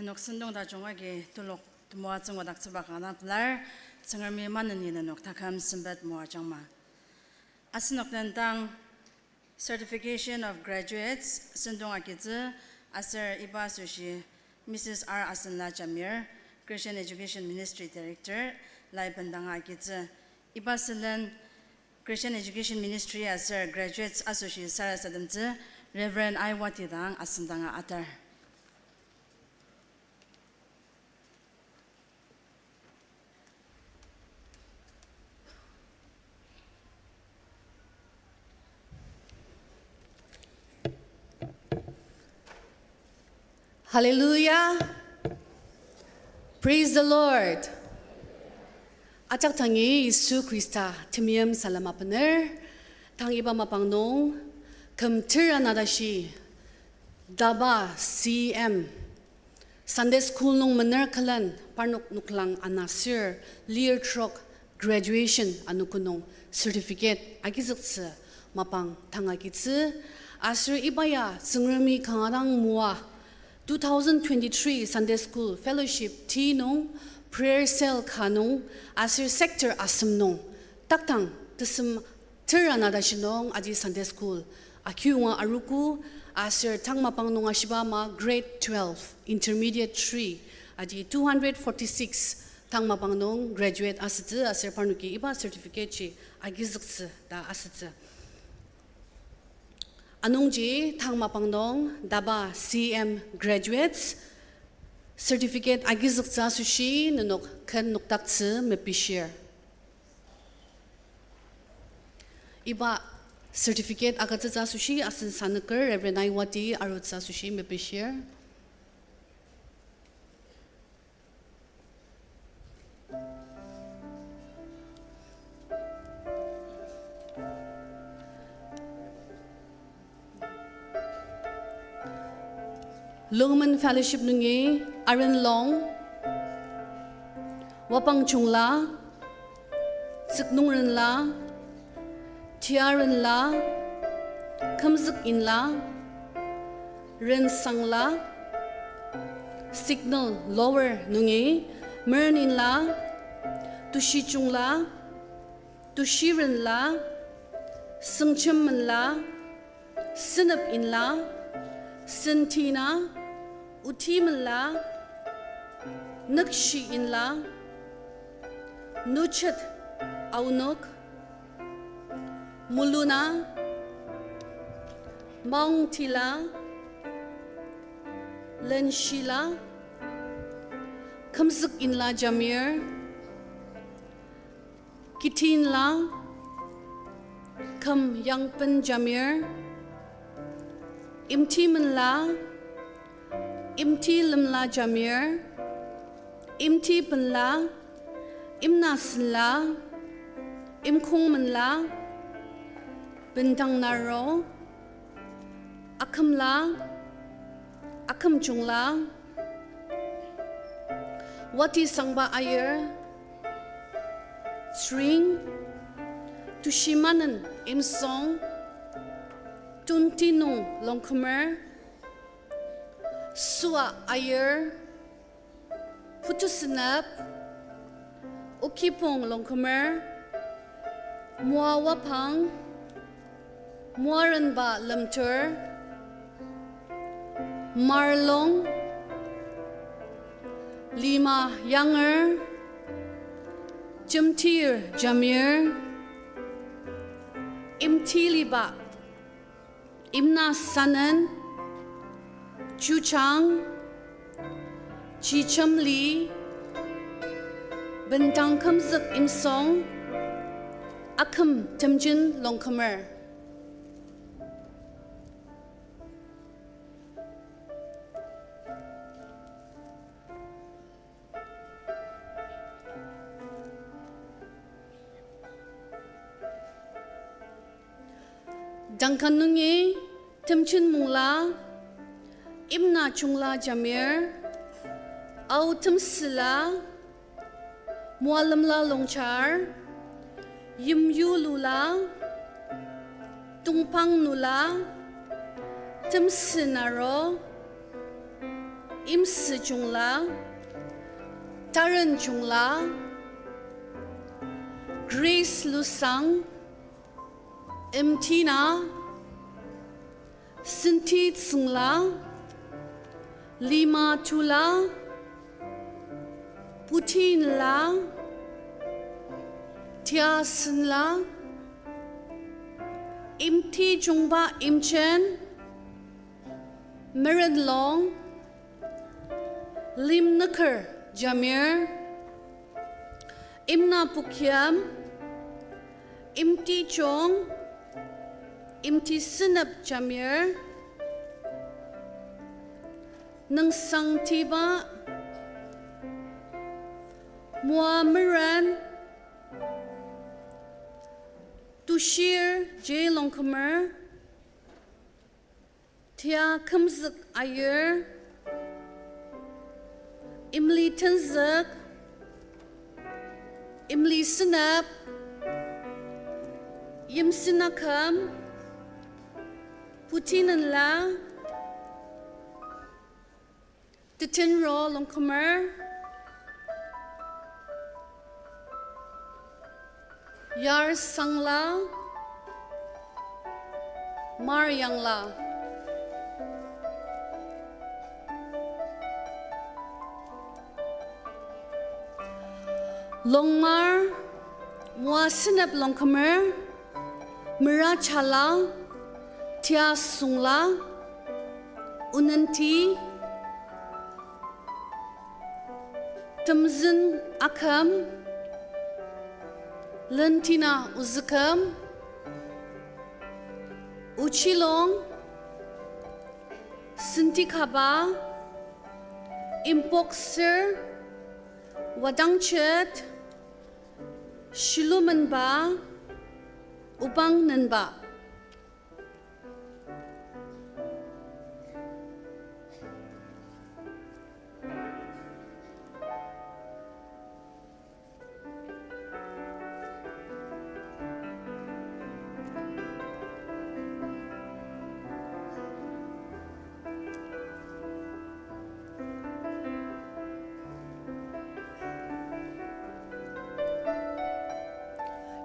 J: nok sendong da jongage tulok moa chungwa dak chba kana plar chengarmi manani na nok takam simbat moa changma asnok tang certification of graduates sendong akitze aser iba sushi Mrs. R. Asanla Jamir Christian Education Ministry Director lai bandang akitze iba selen Christian Education Ministry aser graduates associate sara sadamze Reverend Iwati dang asandanga atar
M: Hallelujah. Praise the Lord. Acak tangi Yesu Krista timiam salamapaner tang iba mapangnong kamtir anadashi daba CM Sunday School nung maner kalan parnok nuklang anasir lear truck graduation anukunong certificate agizukse mapang tangagitse asir ibaya sengrami kangadang mua 2023 Sunday School Fellowship Tinong Prayer Cell Kanong Asir Sector Asamnong Taktang Tasam Tiranadashinong Aji Sunday School Akiwa Aruku Asir Tangmapang Nong Ashibama Grade 12 Intermediate 3 Aji 246 Tangmapang Nong Graduate Asitze Asir Parnuki Iba Certificate Chi Agizukse Da Asitze Anongji Tangmapangdong Daba CM graduates certificate agizukza sushi nanok kan nuktaktse mepishir. Iba certificate agatza sushi asin sanakar Reverend Iwati arutza sushi mepishir. Lungman Fellowship nungi Aaron Long Wapang Chungla Siknungren la Tiaren la Kamzik in la Ren Sang la Signal Lower nungi Mernin la Tushi Chungla Tushiren la Sungchim la Sinap in la Sentina Utimla Nakshi inla Nuchat Aunok Muluna Maungtila Lenshila Kamsuk inla Jamir Kitinla Kam Yangpen Jamir Imtimanla Imti limla Jamir Imti penla Imnasla Imkungmanla Bintang naro Akamla Akamchungla Wati sangba ayer String Tushimanan Imsong Tuntinong Longkumer Sua ayer Putusinap Ukipong Longkumer Muawapang Muaranba Lamtur Marlong Lima Younger Jumtir Jamir Imtiliba Imna Sanan Chuchang Chicham Li Bentang Kamzak Imsong Akam Temjin Longkamer Dangkanungi Temchin Mungla Imna Chungla Jamir Au Temsila Mualamla Longchar Yimyu Lula Tungpang Nula Temsinaro 임스 중라 다른 중라 그레이스 루상 임티나 신티 승라 리마 투라 부틴라 티아슨라 임티 중바 임첸 메렌롱 limnaker jamir imna pukyam imti chong imti sinap jamir nang sang tiba muamiran tushir jailong kamer tia kamzik ayer imli tenzak imli sinap yim sinakam putinan la titin ro long kamer yar sangla mar yangla Longmar mua sinap longkamer mera chala tia sungla unanti tamzin akam lentina uzakam uchilong sintikaba impokser wadangchet Shilumanba Ubang Nanba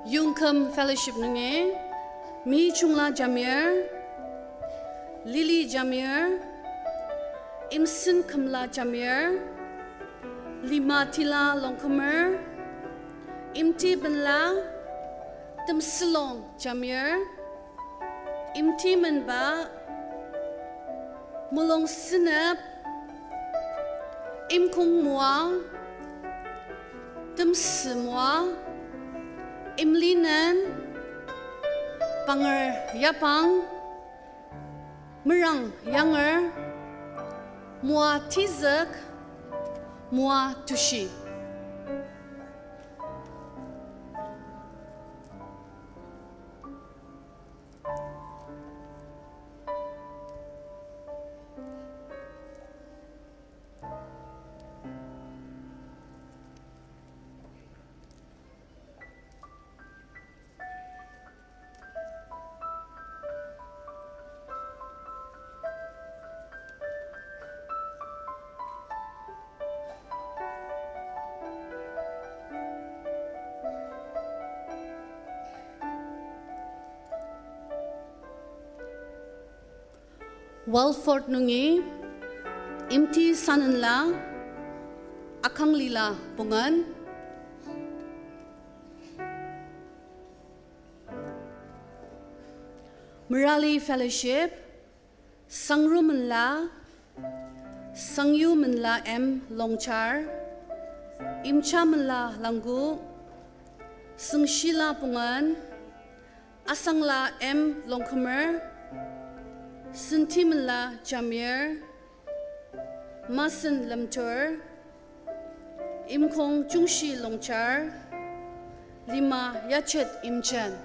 M: Yungkam Fellowship nunge Mi Chungla Jamir Lily Jamir Imsin Kamla Jamir Limatila Longkamer Imti Benla Tamsilong Jamir Imti Menba Mulong Sinap Imkung Mua Tamsimwa Imlinan Panger Yapang Merang Yanger Mua Tizak Mua Tushi Walford nungi imti sananla akang lila pungan Merali Fellowship Sangru menla Sangyu menla M Longchar Imcha menla Langgu Sengshila pungan Asangla M Longkamer Sentimla Jamir Masin Lamtur Imkong Jungshi Longchar Lima Yachet Imchan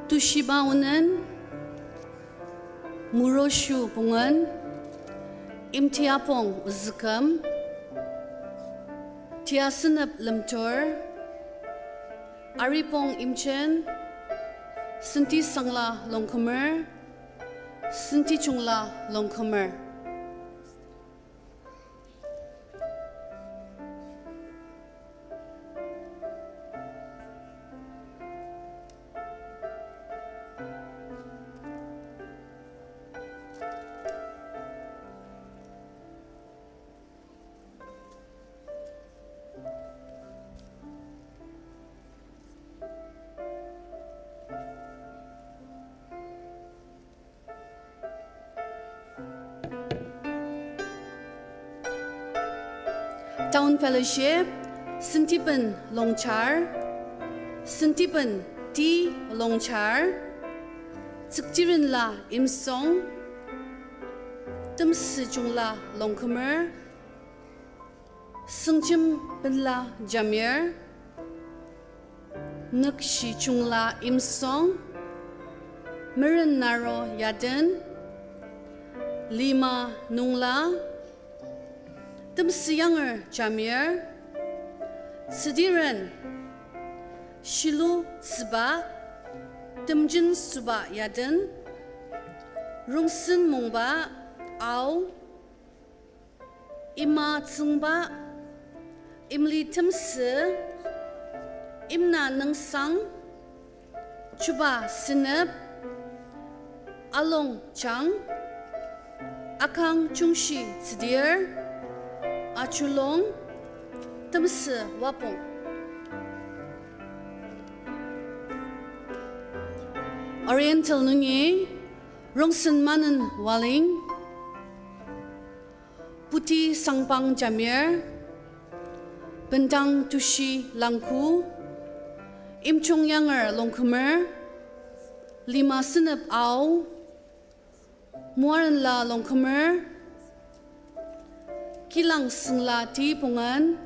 M: tushibaunen muroshu pungan imtiapong uzkam tiasenap lemtur aripong imchen senti sangla longkamer senti chungla longkamer Town Fellowship, Sentipen Longchar, Sentipen T Longchar, Tsiktirin La Imsong, Tumsijung La Longkamer, Sungjim Ben La Jamir, Nukshi Chung La Imsong, Miran Naro Yaden, Lima Nungla, Tumsiyanger Jamir, Sidiran, Shilu Tsiba, Tumjin Suba Yaden, Rungsin Mungba, Au, Ima Tsungba, Imli Tumsi, Imna Nungsang, Chuba Sineb, Along Chang, Akang Chungshi Tsidir, Achulong, Tumsi Wapong. Oriental Nungi, Rongsen Manan Waling, Puti Sangpang Jamir, Bentang Tushi Langku, Imchong Yanger Longkumer, Lima Sinep Au, Muaran La Longkumer, Kilang Singla Ti Pungan,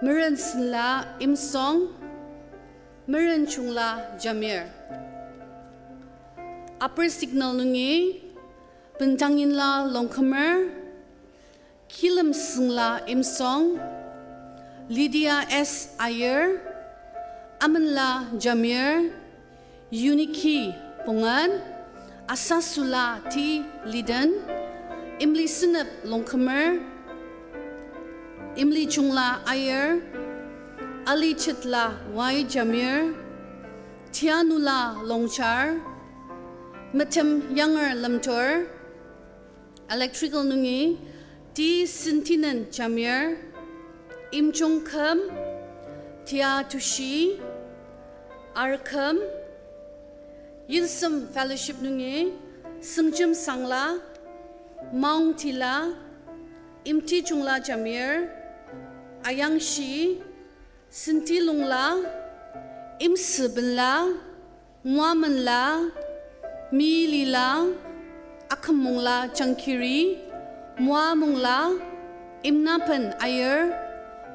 M: Miran Singla Imsong, Miran Chungla Jamir. Upper Signal Nungi, Bentangin La Longkamer, Kilam Singla Imsong, Lydia S. Ayer, Amanla Jamir, Uniki Pungan, Asasula Ti Lidan, Imli Sinep Longkamer, Imli Chungla Ayer, Ali Chitla Y Jamir, Tianula Longchar, Matem Younger Lamtor, Electrical Nungi, Ti Sintinan Jamir, Imchong Kam, Tia Tushi, Arkam, Yinsum Fellowship Nungi, Sungjum Sangla, Maung Tila, Imti Chungla Jamir, Ayangshi, Sinti Lungla, Imsibla, Muamanla, Milila, Akamungla Chankiri, Muamungla, Imnapan Ayer,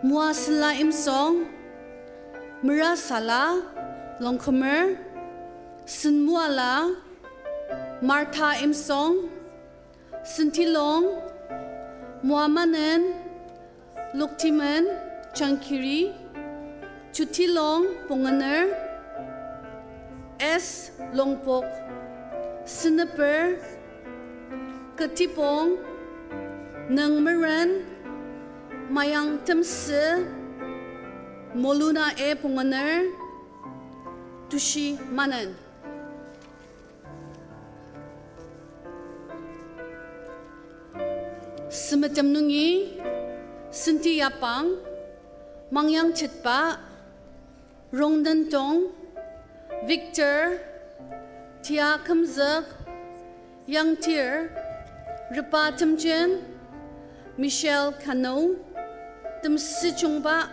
M: Muasla Imsong, Mirasala, Longkamer, Sinmuala, Martha Imsong, Sintilong, Muamanen, Luktiman, Chankiri, Chutilong, Punganer, S. Longpok, Sinaper, Katipong, Nangmaran, Mayang Temse, Moluna E. Punganer, Tushi Manan. Sematam Nungi, Sinti Yapang, Mangyang Chitpa, Rongdan Tong, Victor, Tia Kamzak, Yang Tir, Ripa Tamjen, Michelle Kano, Tamsi Chungba,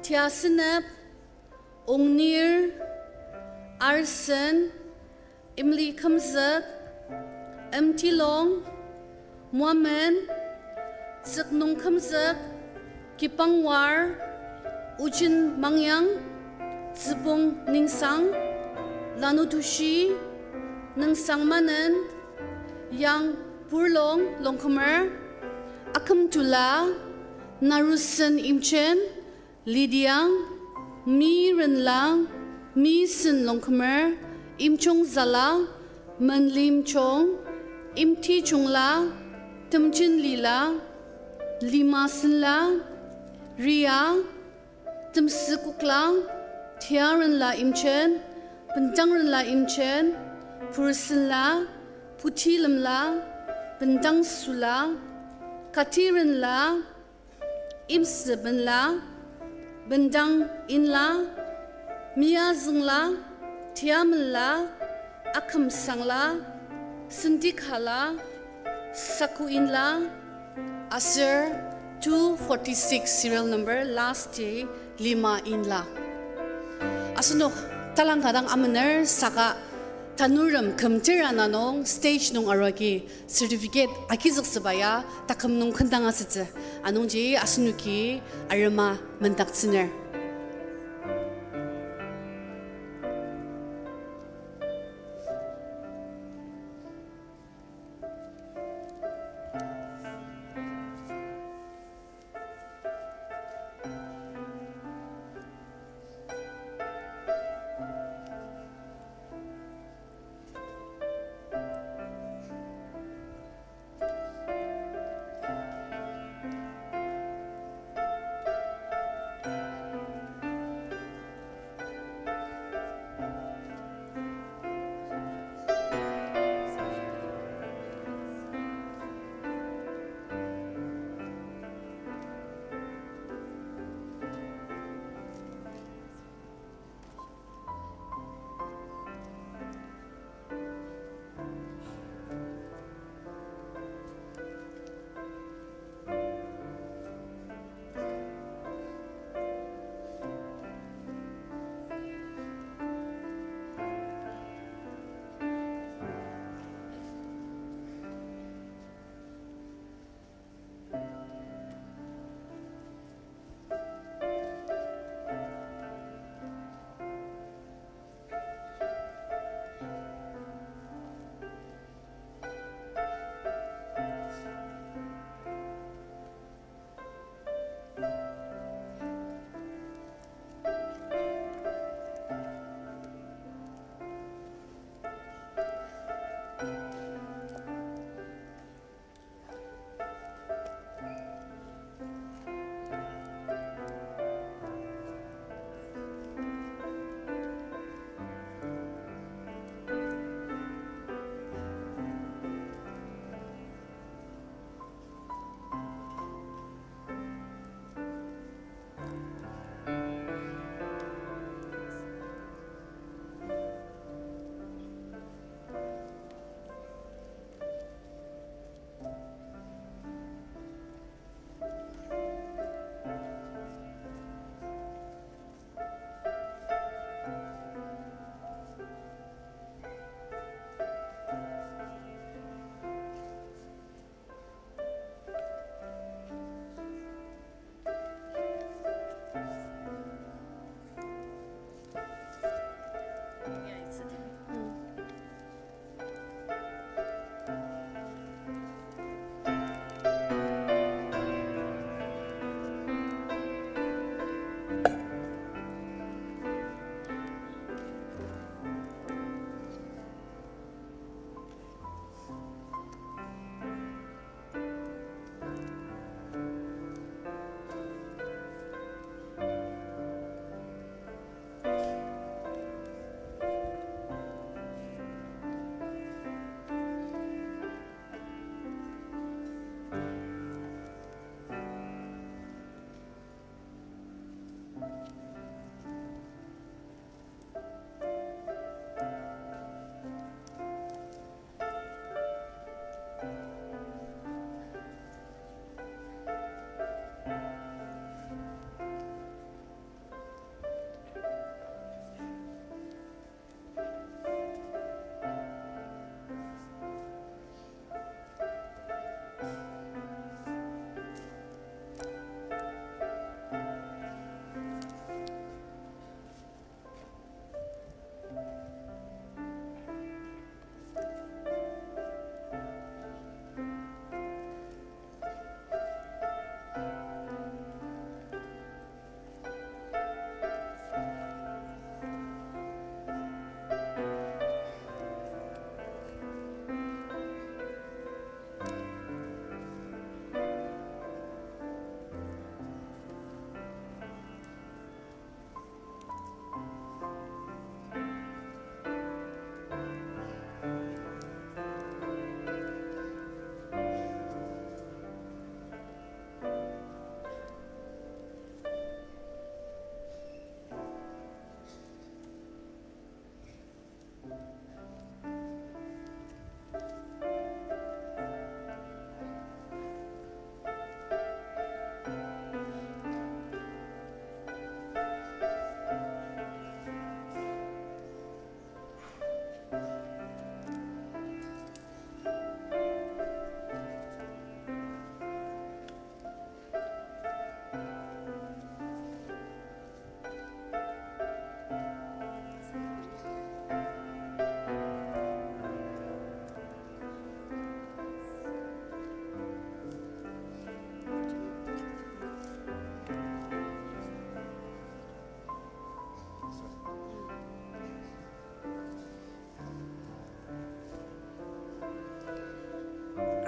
M: Tia Sinep, Ongnir, Arsen, Imli Kamzak, MT Long, Muamen, Zaknung Kamzak, Kipangwar, Ujin Mangyang, zibong ningsang lanutushi ningsang manen yang purlong longkemer akam tula narusen imchen lidiang mi renlang mi sen longkemer imchong zala menlim chong imti chungla temjin lila lima senla ria temsikuklang tiaran la imchen pentangran la imchen pursen la putilam la pentang sula katiran la imseben la bendang inla miazeng la tiamen la akam sangla sendikhala sakuin la Aser 246 serial number last day lima inla asunok talang kadang amener saka tanuram kamtira nanong stage nung aragi certificate akizak sebaya takam nung kandang asitse anong ji asunuki arama mentaktsiner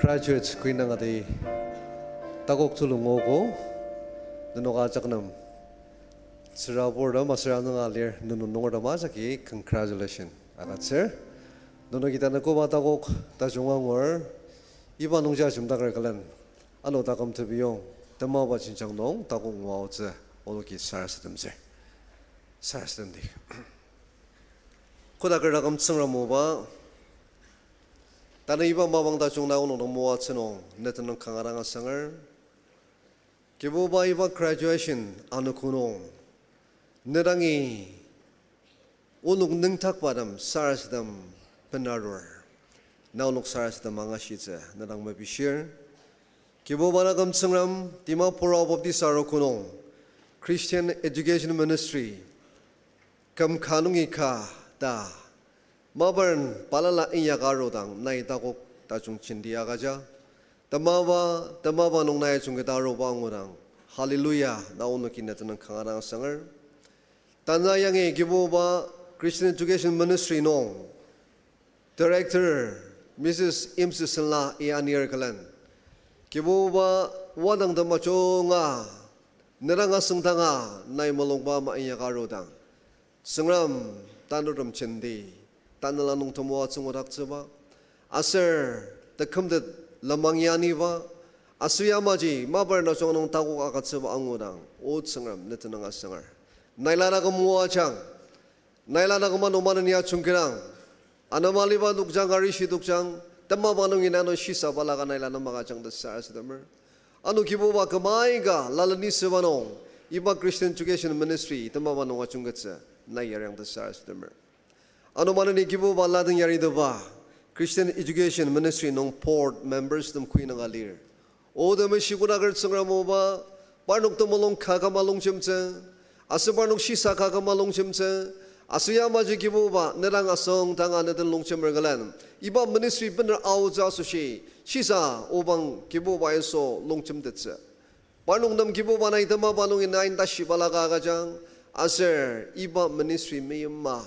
B: graduates kuy na nga di takok tulong ogo nunoga jaknam sirapor da masirano nga lir nununong da masaki congratulation agat sir nuno kita na ko matakok ta jungangor iba nongja jumdagar kalan ano takam tebiyong tamaba 진정 nong takok waoze 오로기 살았음세 살았음디 코다그라 감성을 모바 다른 이번 마방다 중 나오는 모아츠노 네트는 강아랑아 상을 기보바 이번 graduation 아누쿠노 네랑이 오눅 능탁바담 살았음 베나르 나오눅 살았음 망아시제 네랑 메비실 기보바나 감성람 디마포라 오브디 사로쿠노 Christian Education Ministry kam khanungi kha ta mabarn palala inyagaro dang nai takok ta chung chindia gaja tamaba nong nai chung ta ro bangurang hallelujah na onu kinatang khangara sangar tanza yange giboba Christian Education Ministry no Director Mrs. Imsisla Ianir Kalan giboba wadang damachonga neranga sengtanga nai malongba ma iya karodang sengram tanuram chendi tanalanung tomoa sungodak cheba aser takamde lamangyani ba asuyamaji mabarna songnong tago akat cheba angudang o sengram netananga sengar nailana kamua chang nailana kamano manania chungkirang anamali ba dukjang arishi dukjang tamma banung inano shisa balaga nailana magachang dasar sedamer anu kiboba kamaiga lalani sebanong iba Christian Education Ministry tamabanong achungatsa na yarang dasar stemer anu manani kiboba ladang yari daba Christian Education Ministry nong port members tam kuin ng alir o dami sigura gertsangra mo ba parnok tamalong kagamalong chimtsa asu parnok shisa kagamalong chimtsa asuya maji kiboba nerang asong tanga nadan long chimmer galan iba ministry bener auza sushi Shisa obang kiboba eso longchim detsa. Parnong nam kiboba na itama parnong inain tashi balaga kajang aser iba ministry miyama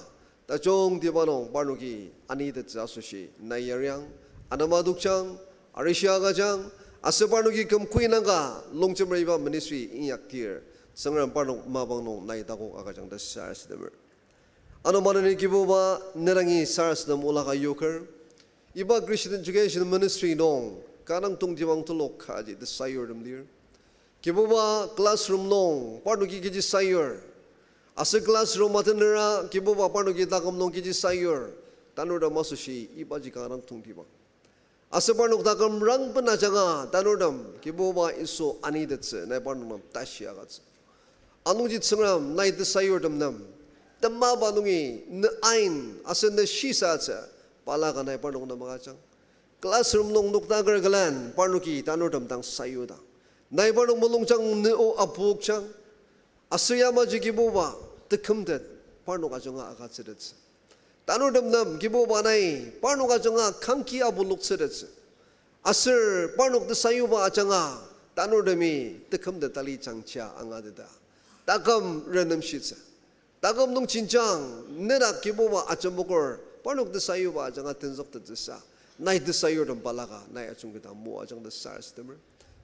B: tajong di parnong parnogi ani detsa sushi nayaryang anamadukchang arisya kajang aser parnogi kamkuinanga longchim iba ministry inyaktir sangram parnong mabang nong naitako akajang dasar sidamer. Ano manani kiboba nerangi sars nam ulaka yoker. Iba Christian Education Ministry nong kanang tung diwang tulok kaji the sayor dem lir kiboba classroom nong parnuki kiji sayor asa classroom matenera kiboba parnuki takam nong kiji sayor tanurda masushi iba ji kanang tung diwang asa parnuk takam rang penajanga tanurdam kiboba iso ani detse na parnum tashi agats anu ji tsengram nai the sayor dem nam tamma banungi ne ain asa ne shisa cha pala kanay parnok na mga chang classroom nong nuktagar galan parnoki tanurdam tang sayuda nay parnok mulong chang neo apuk chang asuyama ji giboba tekamdet parnok ajonga akatsidet tanurdam nam giboba nay parnok ajonga kangki abuluk sedet asir parnok de sayuba achanga tanurdami tekamdet tali changcha angadeda takam renam shitsa takam nong chinchang nerak giboba achambokor parnok de sayo ba jang atensok de sa nai de sayo dam balaga nai achung kita mo ajang de sar stemer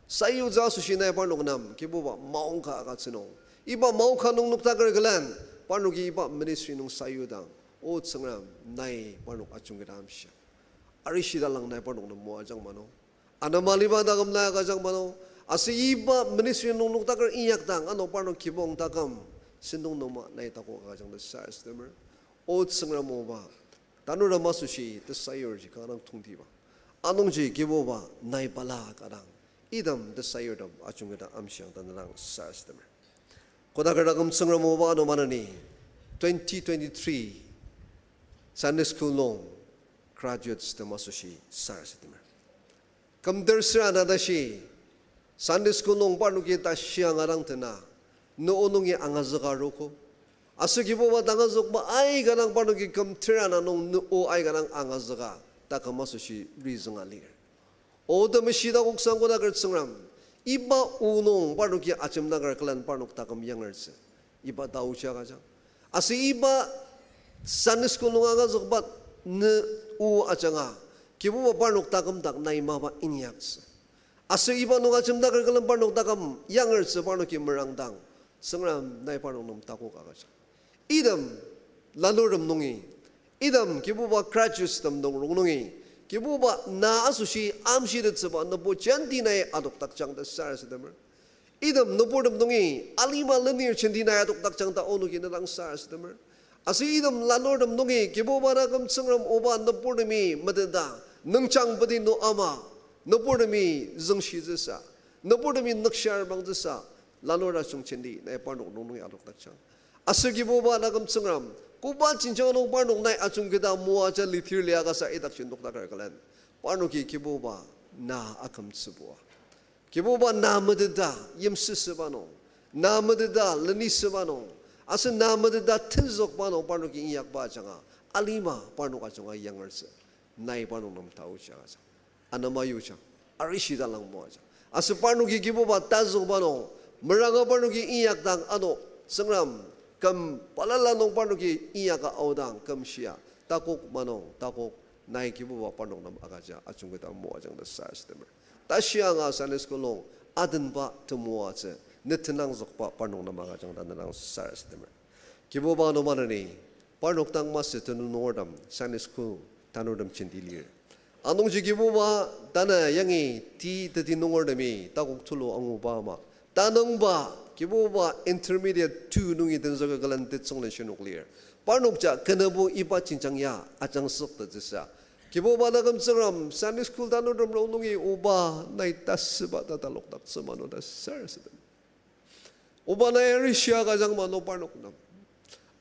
B: sayo ja su shi nai parnok nam kibo ba maung kha ka chino iba maung kha nong nukta gar galan parnok iba ministry nong sayo dang o changram nai parnok achung kita am sha arishi dalang nai parnok nam mo ajang mano anamali ba dagam na ka jang mano asi iba ministry nong nukta gar iyak dang ano parnok kibong takam sindong noma nai tako ka jang de sar stemer o changram mo ba tanura masushi the sayor ji kanang tungdiba anongji giboba nai bala karang idam the sayordam achungeda amsyang tanang sastem kodagaragam sangramo ba no manani 2023 Sunday school long graduates the masushi sastem kamdersra nadashi Sunday school long panuki ta siang arang tena no onongi angazagaroko Asugiboba dangazok ba ay ganang parnogi kamtirana nong o ay ganang angazaga takamasushi reason alir. O the mashida kuksang ko nagar tsangram iba unong parnogi achim nagar klan parnog takam yangarse iba daw siya kaja. Asi iba Sunday school nung angazok ba ne u achanga kibu parnok takam tak nai mama inyaks asa iba nunga chimda kalam parnok takam younger se parnok ki merang dang sangram nai parnok nom tako kagacha idam laluram nungi idam kibu ba graduates tam dong nungi kibu ba na asushi amshi de seba no bo chanti nai adok tak chang da sar se damer idam no bodam nungi alima lemir chanti nai adok tak chang da onu ki na lang sar se damer asi idam laluram nungi kibu ba na kam sangram oba no bodami madada nungchang badi no ama no bodami zengshi zesa no bodami nakshar bang zesa lalora chung chendi nai parnok nungi adok tak chang asagi boba nagam sangram kuba chinchang nong parnok nai achung kita mua cha lithir liya ka sa idak chindok ta kar kalan parnok ki kiboba na akam tsubwa kiboba na madada yim sisbano na madada lani sbano asa na madada tinzok bano parnok ki iyak ba changa alima parnok achunga yangarsa nai parnok nam tau cha anamayu cha arishida lang mo cha asa parnok ki kiboba tazok bano meranga parnok ki iyak dang ano sangram kam palala nong parnok ki iya ka audang kam sia takok manong takok nai ki bu parnok nam agaja achung ta mo ajang da sa stemer ta sia nga Sunday school long adan ba to mo ache netnang zok pa parnok nam agajang da nang sa stemer ki bu ba no manani parnok tang ma se tunu nordam Sunday school tanodam chindilir anong ji ki bu ba dana yangi ti de nongordami takok tulo angu ba ma tanong ba kiboba intermediate 2 nungi denzoga galan tetsong le nuclear parnokja kenabu iba cincangya ajang sok de jesa kiboba nagam sangram Sunday school tanodam ro nungi oba nai tasba ta talok tak semano da sars oba nai rishya ga jang mano parnok nam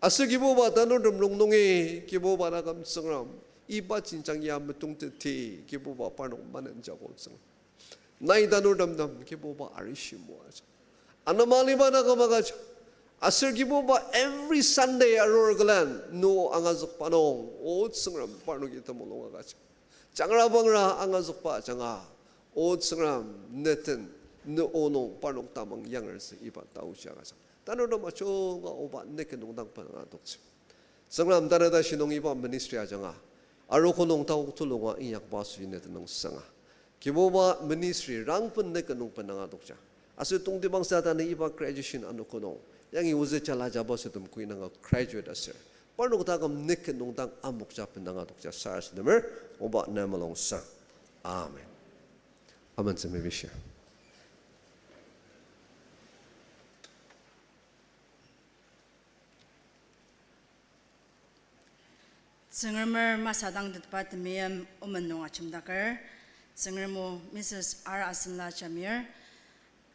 B: asa kiboba tanodam ro nungi kiboba nagam sangram iba cincangya metung te kiboba parnok manan jago sang nai tanodam dam kiboba arishimo anamali ba na kamagacha asir gibo ba every Sunday aror galan no angazok panong ot sangram parno kita molong agacha changra bangra angazok pa changa ot sangram neten no ono parnok tamang yangar se iba tau cha gacha tano no macho nga oba neken dong dang pan nga dokchi sangram tanada sinong iba ministry ajanga aro konong tau tulunga iyak basu neten nong sanga gibo ba ministry rangpen neken dong pan nga dokcha aso tong di bang sa tani iba graduation ano kono yang iuze chala jaba se tum kuin nga graduate aser parno ta kam nek nong tang amok ja pen nga dokja sars nemer oba na malong sa amen amen se me bisha
J: Zengermer masadang debat mem omenong achimdakar Zengermo Mrs. R. Asanla Jamir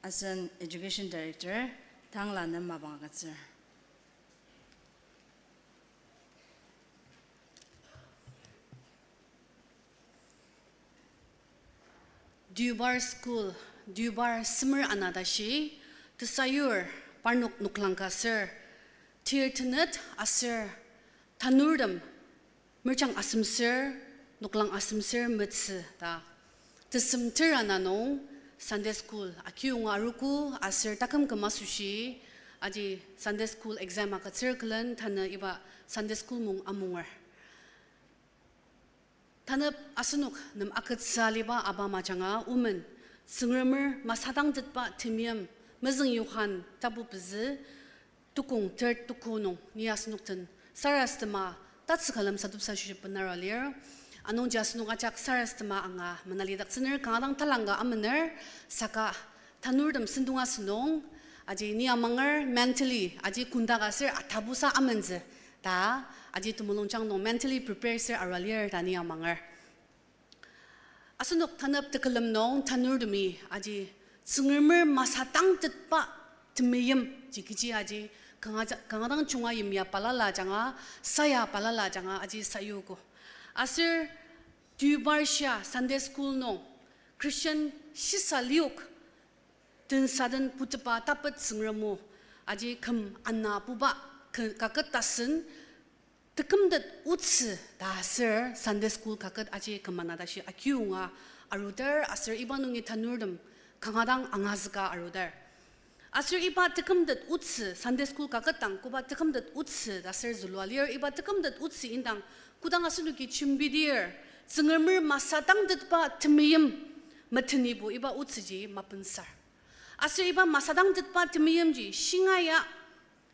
J: as an education director, Tanglanam Mabangatzer.
M: Dubar School, Dubar Summer Anadashi, the Sayur, Parnuk Nuklangka Sir, Tirtanet Asir, Tanurdam, Merchang Asum Sir, Nuklang Asum Sir Mutsi, the Sumter Anano. Sunday school akiung aruku asir takam kamasushi aji Sunday school exam akat circlen thana iba Sunday school mung amungar thana asunuk nam akat saliba aba machanga umen singramer masadang jetpa timiam mazeng yuhan tabu bzi tukung third tukunong niasnuk tan sarastama tatskalam sadup sashi panaralir anong jas nung acak saras tema anga menalidak sener kangadang talangga amener saka tanurdam sendunga senong aji ni amangar mentally aji kundaga sir atabusa amenze ta aji tumulongchang nong mentally prepare sir aralier ta ni amangar asunok tanap tekalam nong tanurdami aji sengirmer masatang tetpa temeyem jikiji aji kangadang chunga yimya palala janga saya palala janga aji sayugo asir Dubarsha Sunday School no Christian Shisaliuk den saden putpa tapat singramo aji kam anna puba kakatasen tekamdat utsi dasir Sunday School kakat aji kamanadashi akiunga arudar asir ibanungi tanurdam kangadang angazga arudar asir iba tekamdat utsi Sunday School kakatang kuba tekamdat utsi dasir zulwalir iba tekamdat utsi indang kudang asunuki chimbidir 증음을 마사당 듣바 트미임 마트니부 이바 우츠지 마분살 아스 이바 마사당 듣바 트미임지 싱아야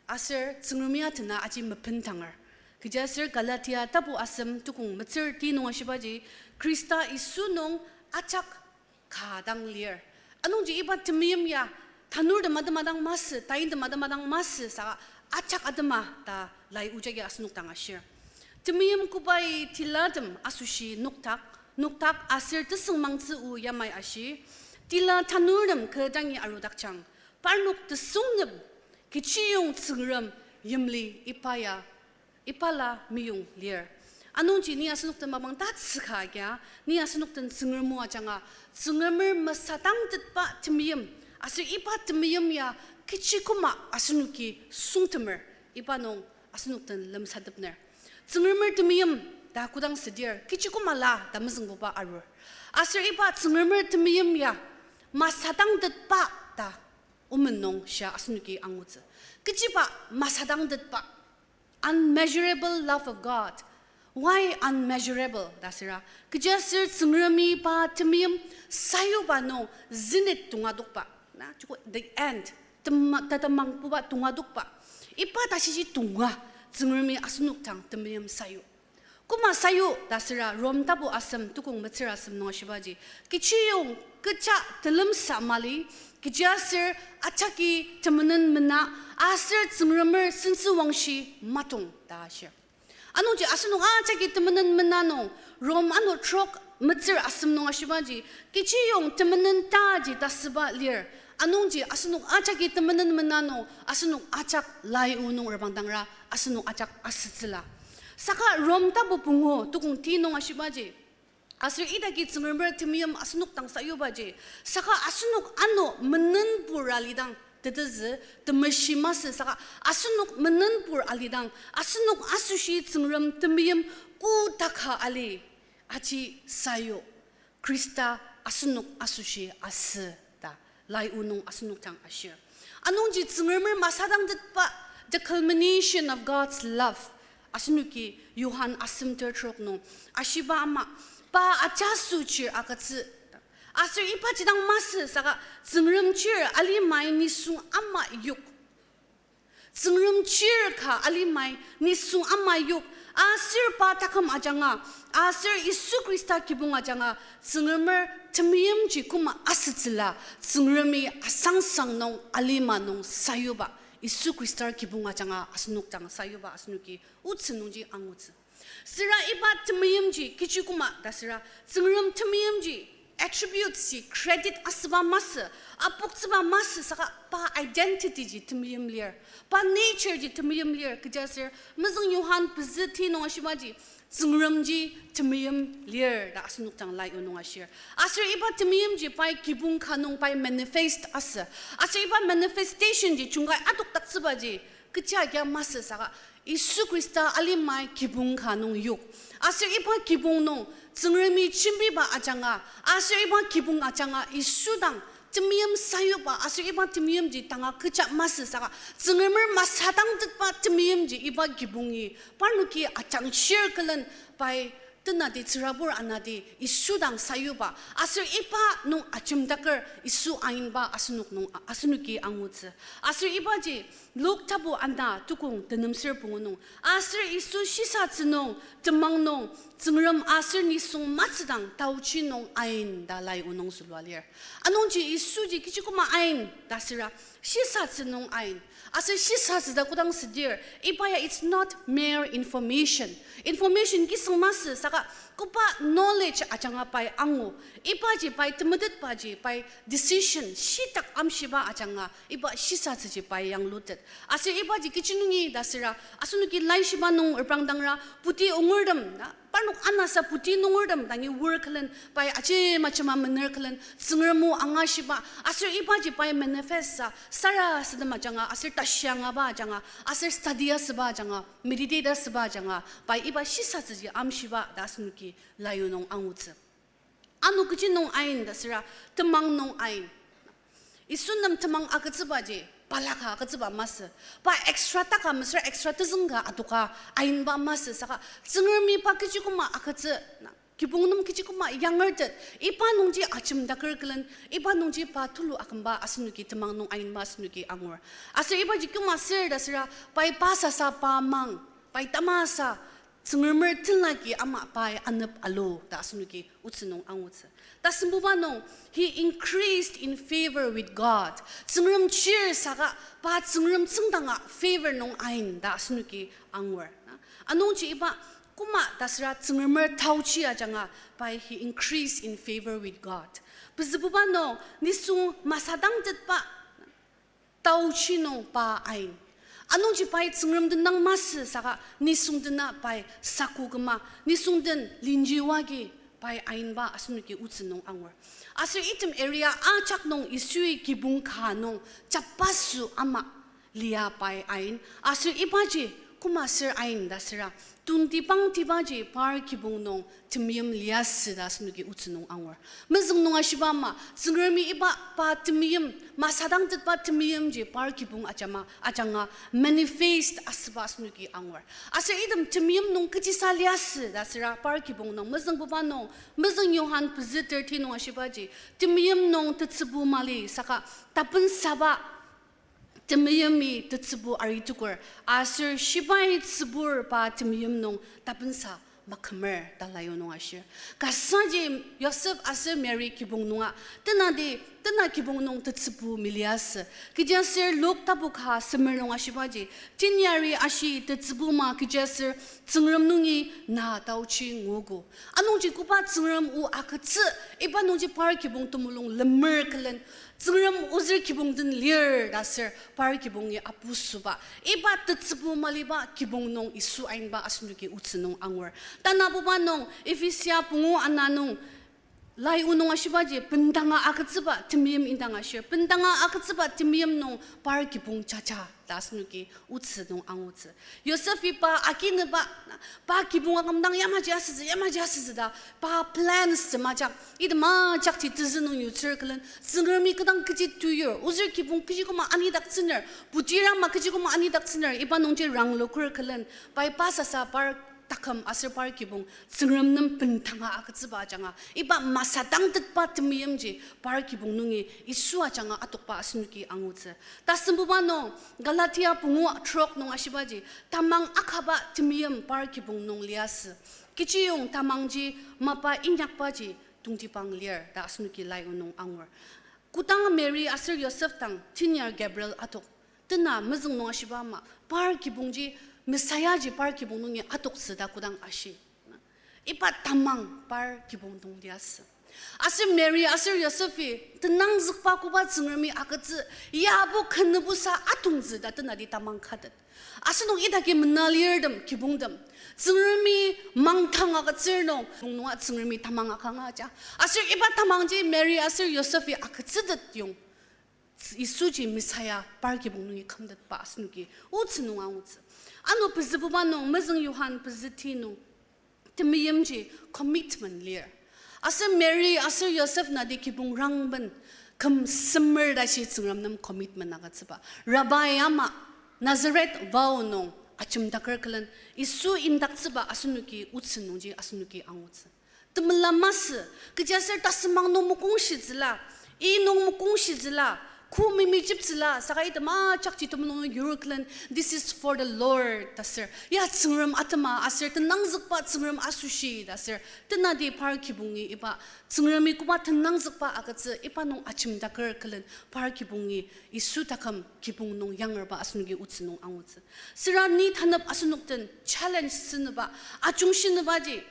M: 아스 증음이야 드나 아지 마분탕을 그자스 갈라티아 타부 아슴 뚜궁 마츠르 티노아시바지 크리스타 이수농 아착 가당리얼 아농지 이바 트미임야 단울드 마다마당 마스 다인드 마다마당 마스 사 아착 아드마 다 라이 우자기 아스눅당아시 트미임 쿠바이 틸라듬 아수시 눅탁 아슬 뜨승망츠 우 야마이 아시 틸라 타누름 그장이 아루닥창 빨룩 뜨숭름 기치용 츠그름 염리 이팔라 미용 리얼 아농지 니 아스눅든 마방 다츠카야 니 아스눅든 즈nger 모아장아 즈nger 마사당 뜻바 트미임 아슬 이파 트미임야 키치쿠마 아스누키 숭트머 이바농 아스눅든 럼사듭너 즈nger 트미임 다 구당 스디어 키치쿠말라 담승보바 아루 아슬 이파 즈nger 트미임야 마사당 뜻바 다 오문농 샤 아스누키 앙우즈 키치바 마사당 뜻바 unmeasurable love of God. Why unmeasurable? Dasira. Kejasir tsungrami pa temim sayo ba no zinit tungaduk pa. Na cukup the end. Tatamang po ba tungaduk pa. Ipa tasisi tunga tsungrami asunuk tang temim sayo. Kuma sayo dasira rom tabu asam tukung matsir asam no shibaji. Kichiyong kecha telem samali kejasir acaki temenan mena 아슬 증름을 신수 왕시 마통 다시 아노지 아스노 아차기 때문은 만나노 롬 아노 트럭 멋을 아스노 아시바지 기치용 때문은 따지 다스바 리얼 아농지 아스노 아차기 때문은 만나노 아스노 아착 라이 우노 얼방당라 아스노 아착 아스슬라 사카 롬 타부 붕호 뚜궁 티노 아시바지 아슬 이다기 증름을 팀이엄 아스노 땅 사요바지 사카 아스노 아노 më는 부랄리당 Tetazi temashimase saka asunuk menenpur alidang asunuk asushi tsengram temiyem ku takha ali aci sayo Krista asunuk asushi asda lai unung asunuk tang ashir anungji tsengramer masadang ditpa the culmination of God's love asunuki Yohan asim tertrokno ashiba ama pa achasuchir akatsi 아슬 이파지당 마스 사가 증름치르 알리마이 니숭 아마 육 증름치르카 알리마이 니숭 아마 육 아슬 바타캄 아장아 아슬 이수 그리스타 기붕 아장아 증름을 트미엠지 쿠마 아스질라 증름이 아상상농 알리마농 사유바 이수 그리스타 기붕 아장아 아스눅장 사유바 아스누기 우츠농지 앙우츠 스라 이바 트미엠지 기치쿠마 다스라 증름 트미엠지 attributes credit asba mas apuktsba mas saka pa identity ji tmiyem lier pa nature ji tmiyem lier kjasir mizung Yohan pziti no shimaji zungram ji tmiyem lier da asnuk tang lai unong ashir asir iba tmiyem ji pai kibung khanong pai manifest asir iba manifestation ji chungai atuk taksba ji kcha gya mas saka Isu Krista alimai kibung khanong yuk asir iba kibung no 증름이 침비바 아장아 아스 이번 기분 아장아 이수당 쯤미엄 사유바 아스 이번 쯤미엄지 당아 그자 마스사가 증름을 마사당 뜻바 쯤미엄지 이번 기분이 발누기 아장 시얼클은 바이 뜨나디 트러블 안나디 이수당 사유바 아스 이바 농 아침다कर 이수 아인바 아스눅 농 아스누기 앙우츠 아스 이바지 룩타부 안다 뚜궁 드넘슬 붕우농 아스 이수 시사츠농 드망농 증름 아슬 니송 마츠당 다우치농 아인 다라이 우농 술왈리어 아농지 이수지 기치고마 아인 다스라 시사츠농 아인 아슬 시사츠다 고당 스디어 이바야 it's not mere information 기승마스 사가 kupa knowledge ajanga pai angu ipaji pai tmudit paji pai decision shitak amshiba ajanga iba shisa chi pai yang lutet ase ibaji kichinungi dasira asunuki laishiba nung urpangdangra puti ungurdam panuk anasa puti nungurdam dangi worklen pai ache machama menerklen singermu angashiba ase ibaji pai manifesta sara sadama janga ase tashyanga ba janga ase studias ba janga meditators ba janga pai iba shisa chi amshiba dasnuki layunong angutse anu kichinong ain dasira temang nong ain isunam temang akatsibaji palaka akatsiba mas pa extra taka masra extra tizunga atuka ain ba mas saka zingermi pa kichikuma akatse kibung nung kici kuma younger tet ipa nungji achim dakar klan ipa nungji pa thulu akamba asnuki temang nung ain mas nuki angor asir ipa ji kuma sir dasira pai pasa sa pa mang pai tamasa Zungmer tilnaki ama pai anap alo ta asnuki utsunong angutsa. Ta simbubanong he increased in favor with God. Zungrum cheer saga pa zungrum tsungdanga favor nong ain ta asnuki angwer. Anong chi iba kuma tasra zungmer tauchi ajanga pai he increased in favor with God. Bizbubanong nisung masadang pa tauchi nong pa ain. Anong ji pai tsungram den nang mas saka nisung den na pai saku gema nisung den linjiwagi pai ain ba asnuki utsunong angwer asir item area achak nong isui kibung khanong chapasu ama lia pai ain asir ibaji kuma sir ain dasira tunti pang tibaji par kibung nong timyam lias dasnuki utsunong angwer mezung nong ashibama tsungrami iba pa timyam masadang tet pa timyam ji par kibung achama achanga manifest asbas nuki angwer ase idam timyam nong kichi salias dasira par kibung nong mezung buba nong mezung yohan pz 13 nong ashibaji timyam nong tetsubu mali saka tapun saba timyami tetsubu aritukur asir shibai tsubur pa timyam nong tapun sa makmer dalayo nong ashir kasaji Yosef asir Mary kibung nonga tena kibung nong tetsubu milias kijasir lok tabukha semer nong ashibaji tinyari ashi tetsubu ma kijasir tsungram nungi na tauchi ngogo anong ji kupa tsungram u akatsu iba nong ji par kibung tumulong lemer klen tsungram uzir kibung den lir dasir par kibung ye apusuba iba tetsubu maliba kibung nong isu ain ba asnuki utsunong angwer tanabuba nong ifisya pungu ananong lai unong ashibaji pendanga akatsuba timyam indanga shir pendanga akatsuba timyam nong par kibung chacha dasnuki utsunong angutsu Yosefi pa akin ba pa kibung akamdang yamaji asiz da pa plans majak idma jakti tzinong yutsur klan zungermi kadang kiji 2 year uzir kibung kiji kuma ani dak tsiner bujira ma kiji kuma ani dak tsiner iba nongje ranglokur klan pai pasasa par takam asir par kibung tsungram nam pentanga akatsuba janga iba masadang tetpa timyamji par kibung nungi isua janga atokpa asnuki angutse tasimbuba no Galatia pungu trok nong ashibaji tamang akaba timyam par kibung nong lias kichiyong tamangji mapa inyakpaji tungtipang liar da asnuki lai unong angwer kutang Mary asir Yosef tang tinyar Gabriel atok tena mezung nong ashibama par kibungji Messiah ji par kibung nungi atok seda kudang ashi. Ipa tamang par kibung nung lias. Asir Mary, asir Yosefi, tenang zikpa kuba zungrami akatzi, yabu kenebusa atung zida tenadi tamang kadet. Asir nung idaki menalir dem kibung dem. Zungrami mangtang akatzir nong, nunga zungrami tamang akang aja. Asir ipa tamang ji Mary, asir Yosefi akatzi det yung. Isuji Messiah par kibung nungi kamdet pa asnuki. Utsi nung angutsi. Ano pizbuba nong mezung Yohan pizitino timyamji commitment lier asir Mary asir Yosef na di kibung rangban kam simmer da shi tsungram nam commitment agatsiba Rabbi ama Nazareth vow nong achim dakar klan isu indaksiba asunuki utsinongji asunuki angutsi timlamas kejasir tasmang no mukong shizla I nong mukong shizla This is for the Lord, tasir. Ya tsungram atama asir tenang zikpa tsungram asushi tasir. Tenadi par kibungi iba tsungrami kuba tenang zikpa akatse ipa nong achim dakar kelen par kibungi isu takam kibung nong younger ba asunugi utsinong angutse. Sirani tanap asunukten challenge sinaba achung sinabaji.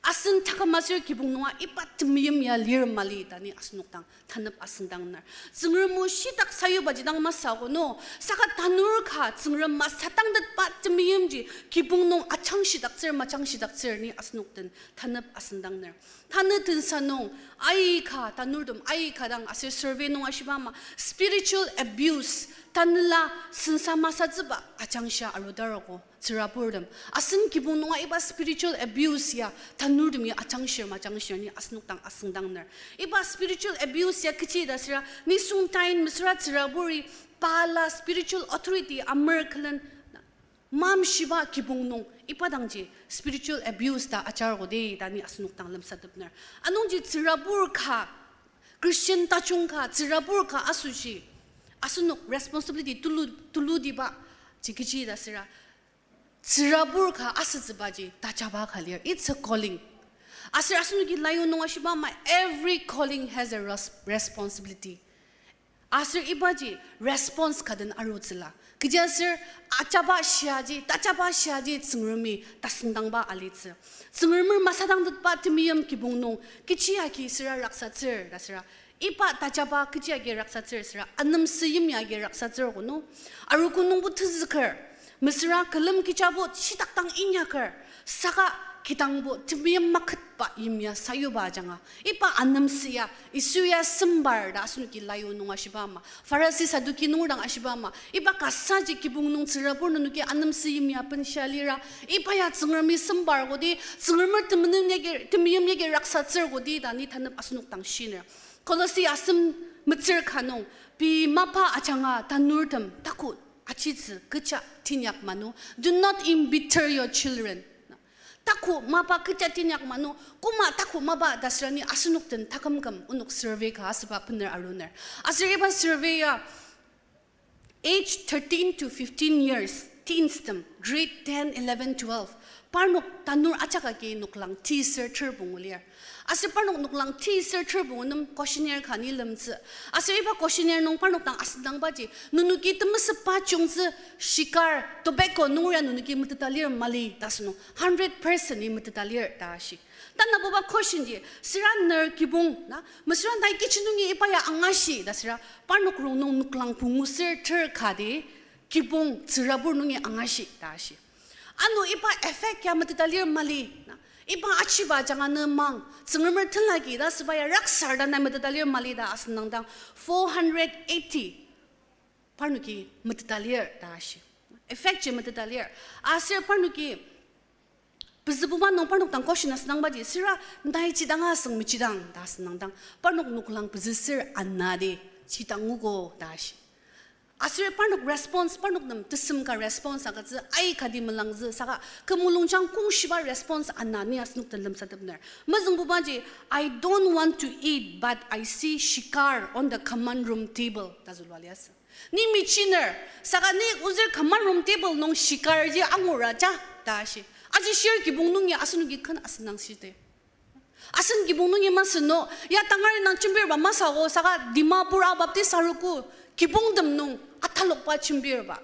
M: Asin takamasir kibung nunga ipat timyam ya lir mali tani asnukdang tanap asindang nar. Zungrum shitak sayu bajidang masago no sakat tanur ka zungrum masatang dat pat timyam ji kibung nung achang shidaksir machang shidaksir ni asnukden tanap asindang nar. Tanatin sanong ay ka tanurdum ay kadang asir survey nung ashibama spiritual abuse tanla sinsama sadziba achang sha arudarago. Zirapurdam. Asin kibung nunga iba spiritual abuse ya tanurdum ya achangshir machangshir ni asnuktang asungdang nar. Iba spiritual abuse ya kichi dasira ni sungtain misra zirapuri pala spiritual authority American mam shiba kibungnong ipadangji spiritual abuse da achargode dani asnuk tanglam sadapner anongji tsirabur kha Christian tachung kha tsirabur kha asushi asunuk responsibility tulu diba chikichi da sira tsirabur kha asazbaji tachaba khalir it's a calling asir asunuki layo nonga shiba ma every calling has a responsibility asir ibaji response kadan arutsila kija sir achaba shiaji tachaba shiaji tsungrumi tasndangba alitsa tsungrumur masadang dutpa timiyam kibungnong kichia ki sira raksatsir dasira ipa tachaba kichia ge raksatsir sira anam siyim ya ge raksatsir gono arukunung bu tzikar misra kalam kichabo shitaktang inyakar saka kitangbo timiyam makatpa imya sayuba janga ipa anamsiya isuya sembar da asunuki layo nunga shibama farasi saduki nungdang ashibama ipa kasaji kibungnung tsirabur nunuki anamsi imya penshalira ipa ya tsungrami sembar godi tsungrama timiyam yege raksatsir godi da ni tanap asunuk tang shiner kolosi asum mitzir kanong pi mapa achanga tanurdam takut achizi kecha tinyak manu do not embitter your children taku mapa kecatinyak manu kuma taku maba dasrani asunuk ten takamkam unuk survey ka asba pener aluner asriba survey ya age 13 to 15 years teenstem grade 10 11 12 parnok tanur achaka ke nuklang t searcher bungulier asir parnok nuklang t searcher bungunum questionnaire khani lamtse asriba questionnaire nong parnok tang asdang baji nunuki temsepa chungse shikar tobacco nungya nunuki mutatalir mali tasno 100% ni mutatalir tashi tanna boba question ji siran ner kibung na mesran dai kichinungi ipaya angashi dasira parnok rong nong nuklang bungu searcher khade kibung tsirabur nungi angashi tashi anu ipa effect ya mutatalir mali na ipa achiba jangan nemang tsengermer tenlagi da supaya raksar dan mutatalir mali da asnangdang 480 parnuki mutatalir tashi effect je mutatalir asir parnuki bezebuman nong parnuk tang question asnang baji sira ndai chidanga seng michidang da asnangdang parnuk nuklang bezesir annade chidangugo tashi asir parnuk response parnuk nam tesum ka response aga zu ai khadi malang zu saka kemulung chang kung shiba response anani asnuk telam sadabner mazung bubaji I don't want to eat but I see shikar on the command room table tazulwalias ni michiner saka ni uzir command room table nong shikar ji angura ja dashi aji shir ki bungnung ya asnugi khan asnang site asan ki bungnung ya masno ya tangari nang chimbir ba masago saka dimapur abapti saruku kibungdam nung atalok pa chimbir ba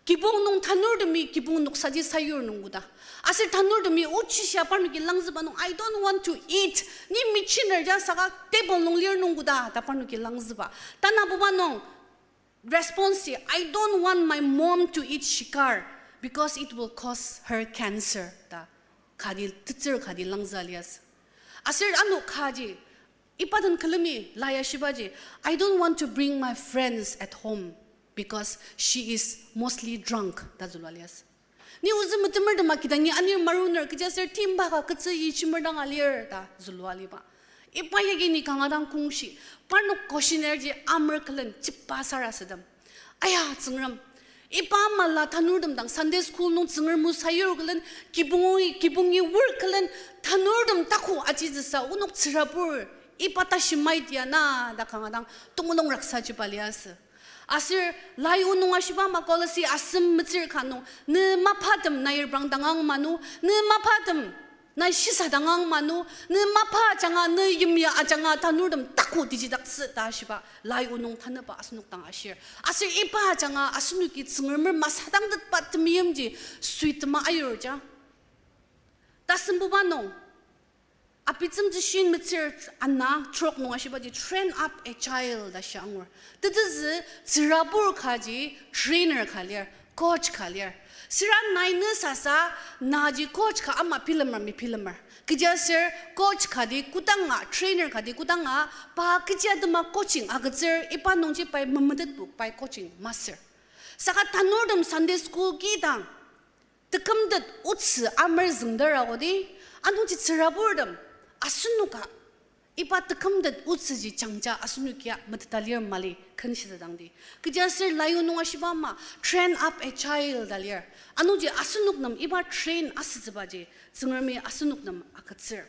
M: kibung nung tanur demi kibung nuk saji sayur nungguda asir tanur demi uchi siapa nuki langzba nung I don't want to eat ni michiner ja saka table nung lir nungguda tapar nuki langzba tana buba nung response I don't want my mom to eat shikar because it will cause her cancer ta khadi titsir khadi langzalias asir anu khaji ipadan kalami laya shibaji I don't want to bring my friends at home because she is mostly drunk tazulalias ni uzum temer dama kidangi anir maruner kijaser timba ka ketse yichimerdang alir ta zulwali ba ipayagi ni kangadang kungshi parnok questionnaire ji amr kalen chippa sarasadam aya tsungram ipa mala tanurdam dang Sunday school nung tsungar mu sayur kalen kibungi work kalen tanurdam taku ajizsa unok tsirapur ipata shimai dia na da kangadang tungulong raksa jipalias asir layu nung ashiba makolasi asem mitzir kanong ne mapadam na irbrang dangang manu ne mapadam na shisa dangang manu ne mapa janga ne yimya ajanga tanurdam taku dijidak ta ashiba layu nung tanaba asnuk tang asir ipa janga asnuki tsungermer masadang dat patmiyamji suitma ayurja tasembubanong apitsum jishin mitzir anna trok nung ashibaji train up a child da shangwar tadaz tsirabur khaji trainer khalier coach khalier siran naina sasa naji coach kha amma pilamar mi pilamar kija sir coach khadi kutanga trainer khadi kutanga pa kija dama coaching agazir ipa nungji pai mamadat book pai coaching master saka tanurdam Sunday school ki dang tekamdat uts amar zungdara godi anungji tsiraburdam asunuka ipa tekamdet utsaji changja asunukia matatalir mali kanishidangdi kija sir layu nunga shibama train up a child dalir anuji asunuk nam iba train asizbaji zungermi asunuk nam akatsir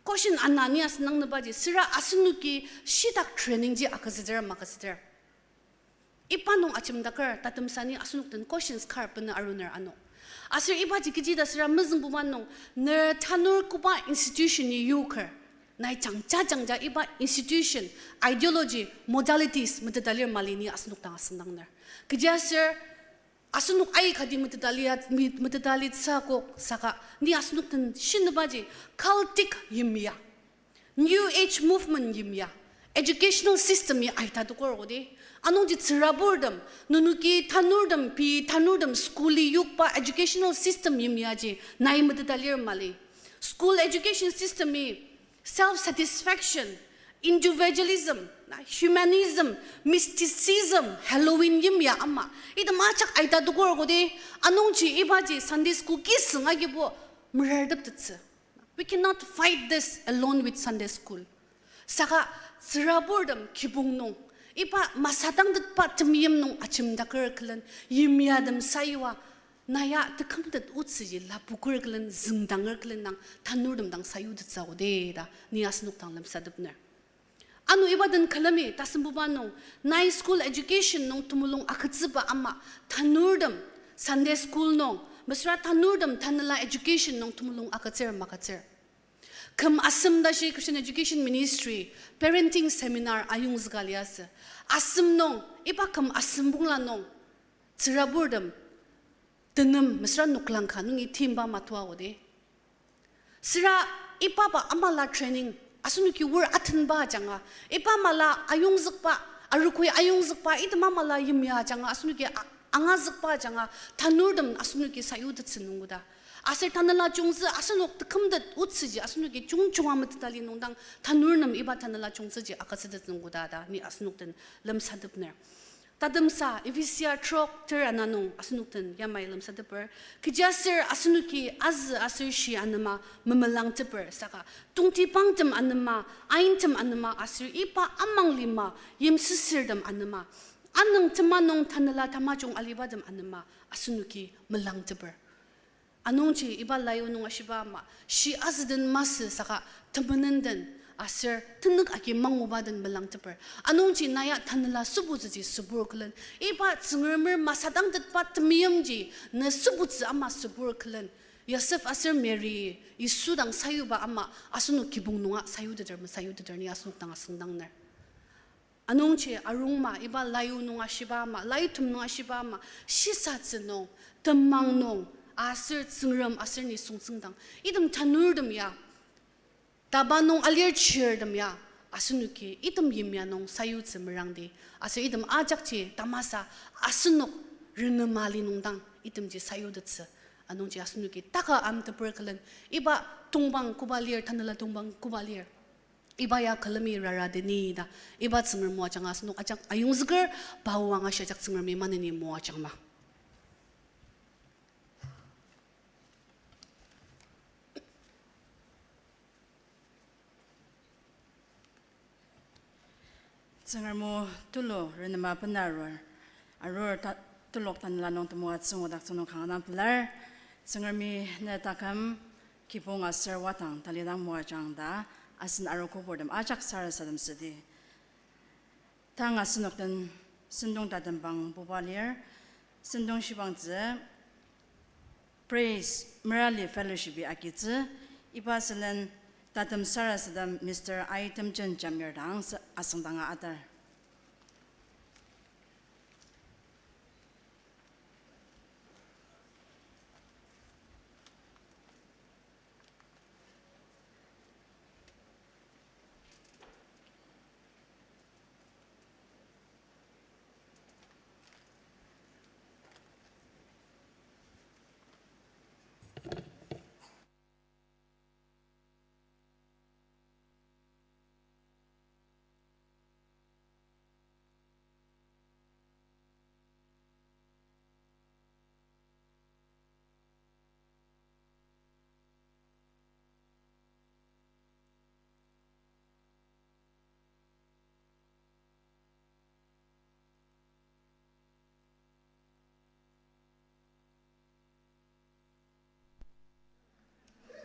M: koshin ananias nang nabaji sira asunuki shidak training ji akazidar makazidar ipa nung achimdakar tatumsani asunuk den questions karpana arunar ano asir iba ji kiji da sira mizung bumanong ner tanur kuba institution ni yuker nai changja iba institution ideology modalities mutadalir malini asnuk tang asnangnar kija sir asnuk ai khadi mutadalit sako saka ni asnuk tan shinbaji cultic yimya new age movement yimya educational system ya ai ta to korodi anongji tsiraburdam nunuki tanurdam schooli yukpa educational system yimya ji nai mutadalir mali school education system self-satisfaction, individualism, humanism, mysticism, Halloween yimya amma. Ida machak aita dukur gode anongchi ibaji Sunday school kisung agibo murdab tutsu. We cannot fight this alone with Sunday school. Saka siraburdam kibung nong. Ipa masadang datpa temiyam nong achim dakar klan yimyadam saywa. Naya tekamdet utsiji la bukur klan zingdanger klan nang tanurdam dang sayud tsawde da ni asnuk tang lam sadubner anu ibadan kalami tasimbubanong nai school education nong tumulong akatsiba amma tanurdam Sunday school nong masra tanurdam tanala education nong tumulong akatser makatser kam asam da shi Christian Education Ministry parenting seminar ayung zgalias asam nong iba kam asam bungla nong tsiraburdam Tenem mesra nuklang kanungi timba matwa ode. Sira ipa ba amala training asunuki wur atenba janga. Ipa mala ayung zukpa arukui ayung zukpa itma mala yimya janga asunuki anga zukpa janga tanurdam asunuki sayud tsinunguda. Asir tanala jungzi asunuk tekamdet utsiji asunuki jungchunga matali nongdang tanurnam iba tanala jungzi akasidat nunguda da ni asunuk den lem sadupner. Tadamsa evisia trok ter ananong asunukten yamay lam sa teper kijasir asunuki asir shi anama mamalang teper saka tungti pangtem anama aintem anama asir ipa amang lima yim sisirdam anama anang temanong tanala tamajong alibadam anama asunuki malang teper anongchi iba layo nung ashibama shi azden mas saka temenenden asir tenuk aki mangubadan malang teper anongji naya tanala subuzi suburklen iba tsungermer masadang datpat temiyamji na subuzi ama suburklen Yosef asir Mary isudang sayuba ama asunu kibung nunga sayudadar ni asunu tang asundangner anongji arungma iba layu nunga shibama layu tum nunga shibama shisatsenong temang nong asir tsungrem asir ni sungsungdang idam tanurdam ya Tabanong alir cheerdam ya asunuki itam yimya nong sayud semerangdi asu idam ajakchi tamasa asunuk rinamali nongdang itam ji sayudatse anongji asunuki taka am teperkalen iba tungbang kubalir tanala tungbang kubalir iba ya kalami raradeni da iba tsenger mo chang asunuk ajak ayung zger bawang asya jak tsenger me maneni mo chang ma
J: Tsengarmo tulo renama penaror aror tulok tan lanong temuat sungodak sunong kanganam pelar tsengarmi netakam kipong aser watang talidang muajang da asin aroko bordam ajak sara sadam sedi tang asinok dan sendong dadam bang bobalir sendong shibang ze praise merali fellowship akitze ibaselen Tatam Sarasadam Mr. Item Jen Jamirdang Asangdanga Adar.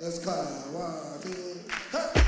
N: Let's go. 1, 2, hey.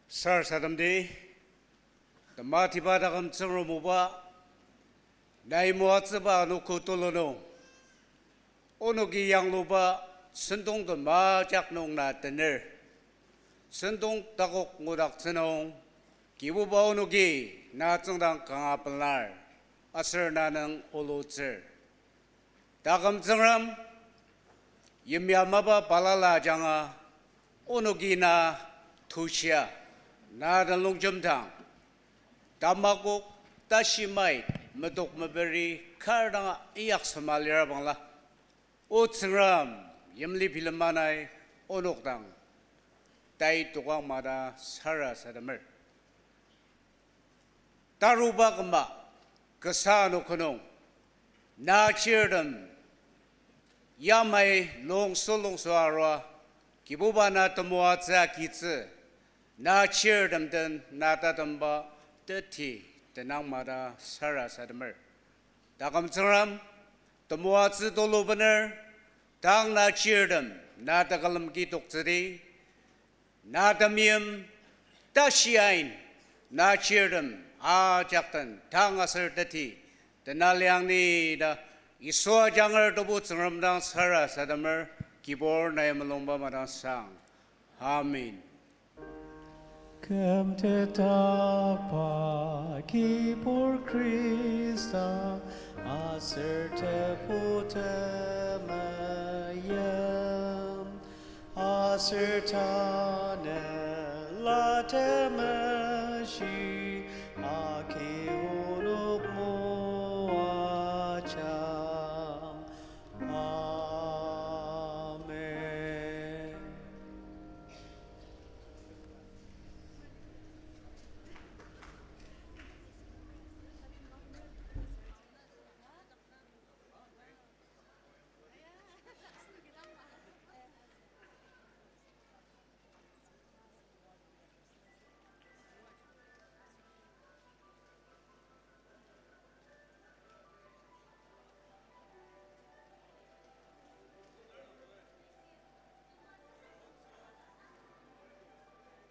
K: 살 사람들이 마티바다감 정으로 모바 나이 모아츠바 놓고 돌러노 오노기 양로바 선동도 마작농 나뜨늘 선동 따곡 모닥스농 기부바 오노기 나정당 강아플날 아슬 나는 올로츠 다감 정람 임야마바 발랄라 장아 오노기나 투시아 나는 농점당 담마곡 다시마이 메독 메베리 카르당 이약 소말리라 방라 오츠람 임리 빌마나이 오녹당 따이 도광마다 사라 사람을 다루바금마 그사노크농 나치르름 야마이 롱솔롱소아라 기부바나 토모아자 기츠 나치르름든 나다덤바 뜻이 드낭마다 사라 사람을 다감처럼 토모아즈 돌로버너 당 나치르름 나다갈름 기독들이 나다미엄 다시아인 나치르름 아작던 당아설 뜻이 드날량니다 이소장을 도부 정름당 사라 사람을 기볼 나이물롱바마당 상 아멘 금태탁파 기볼 크리스타 아슬테 포테마얌 아슬타네 라테마시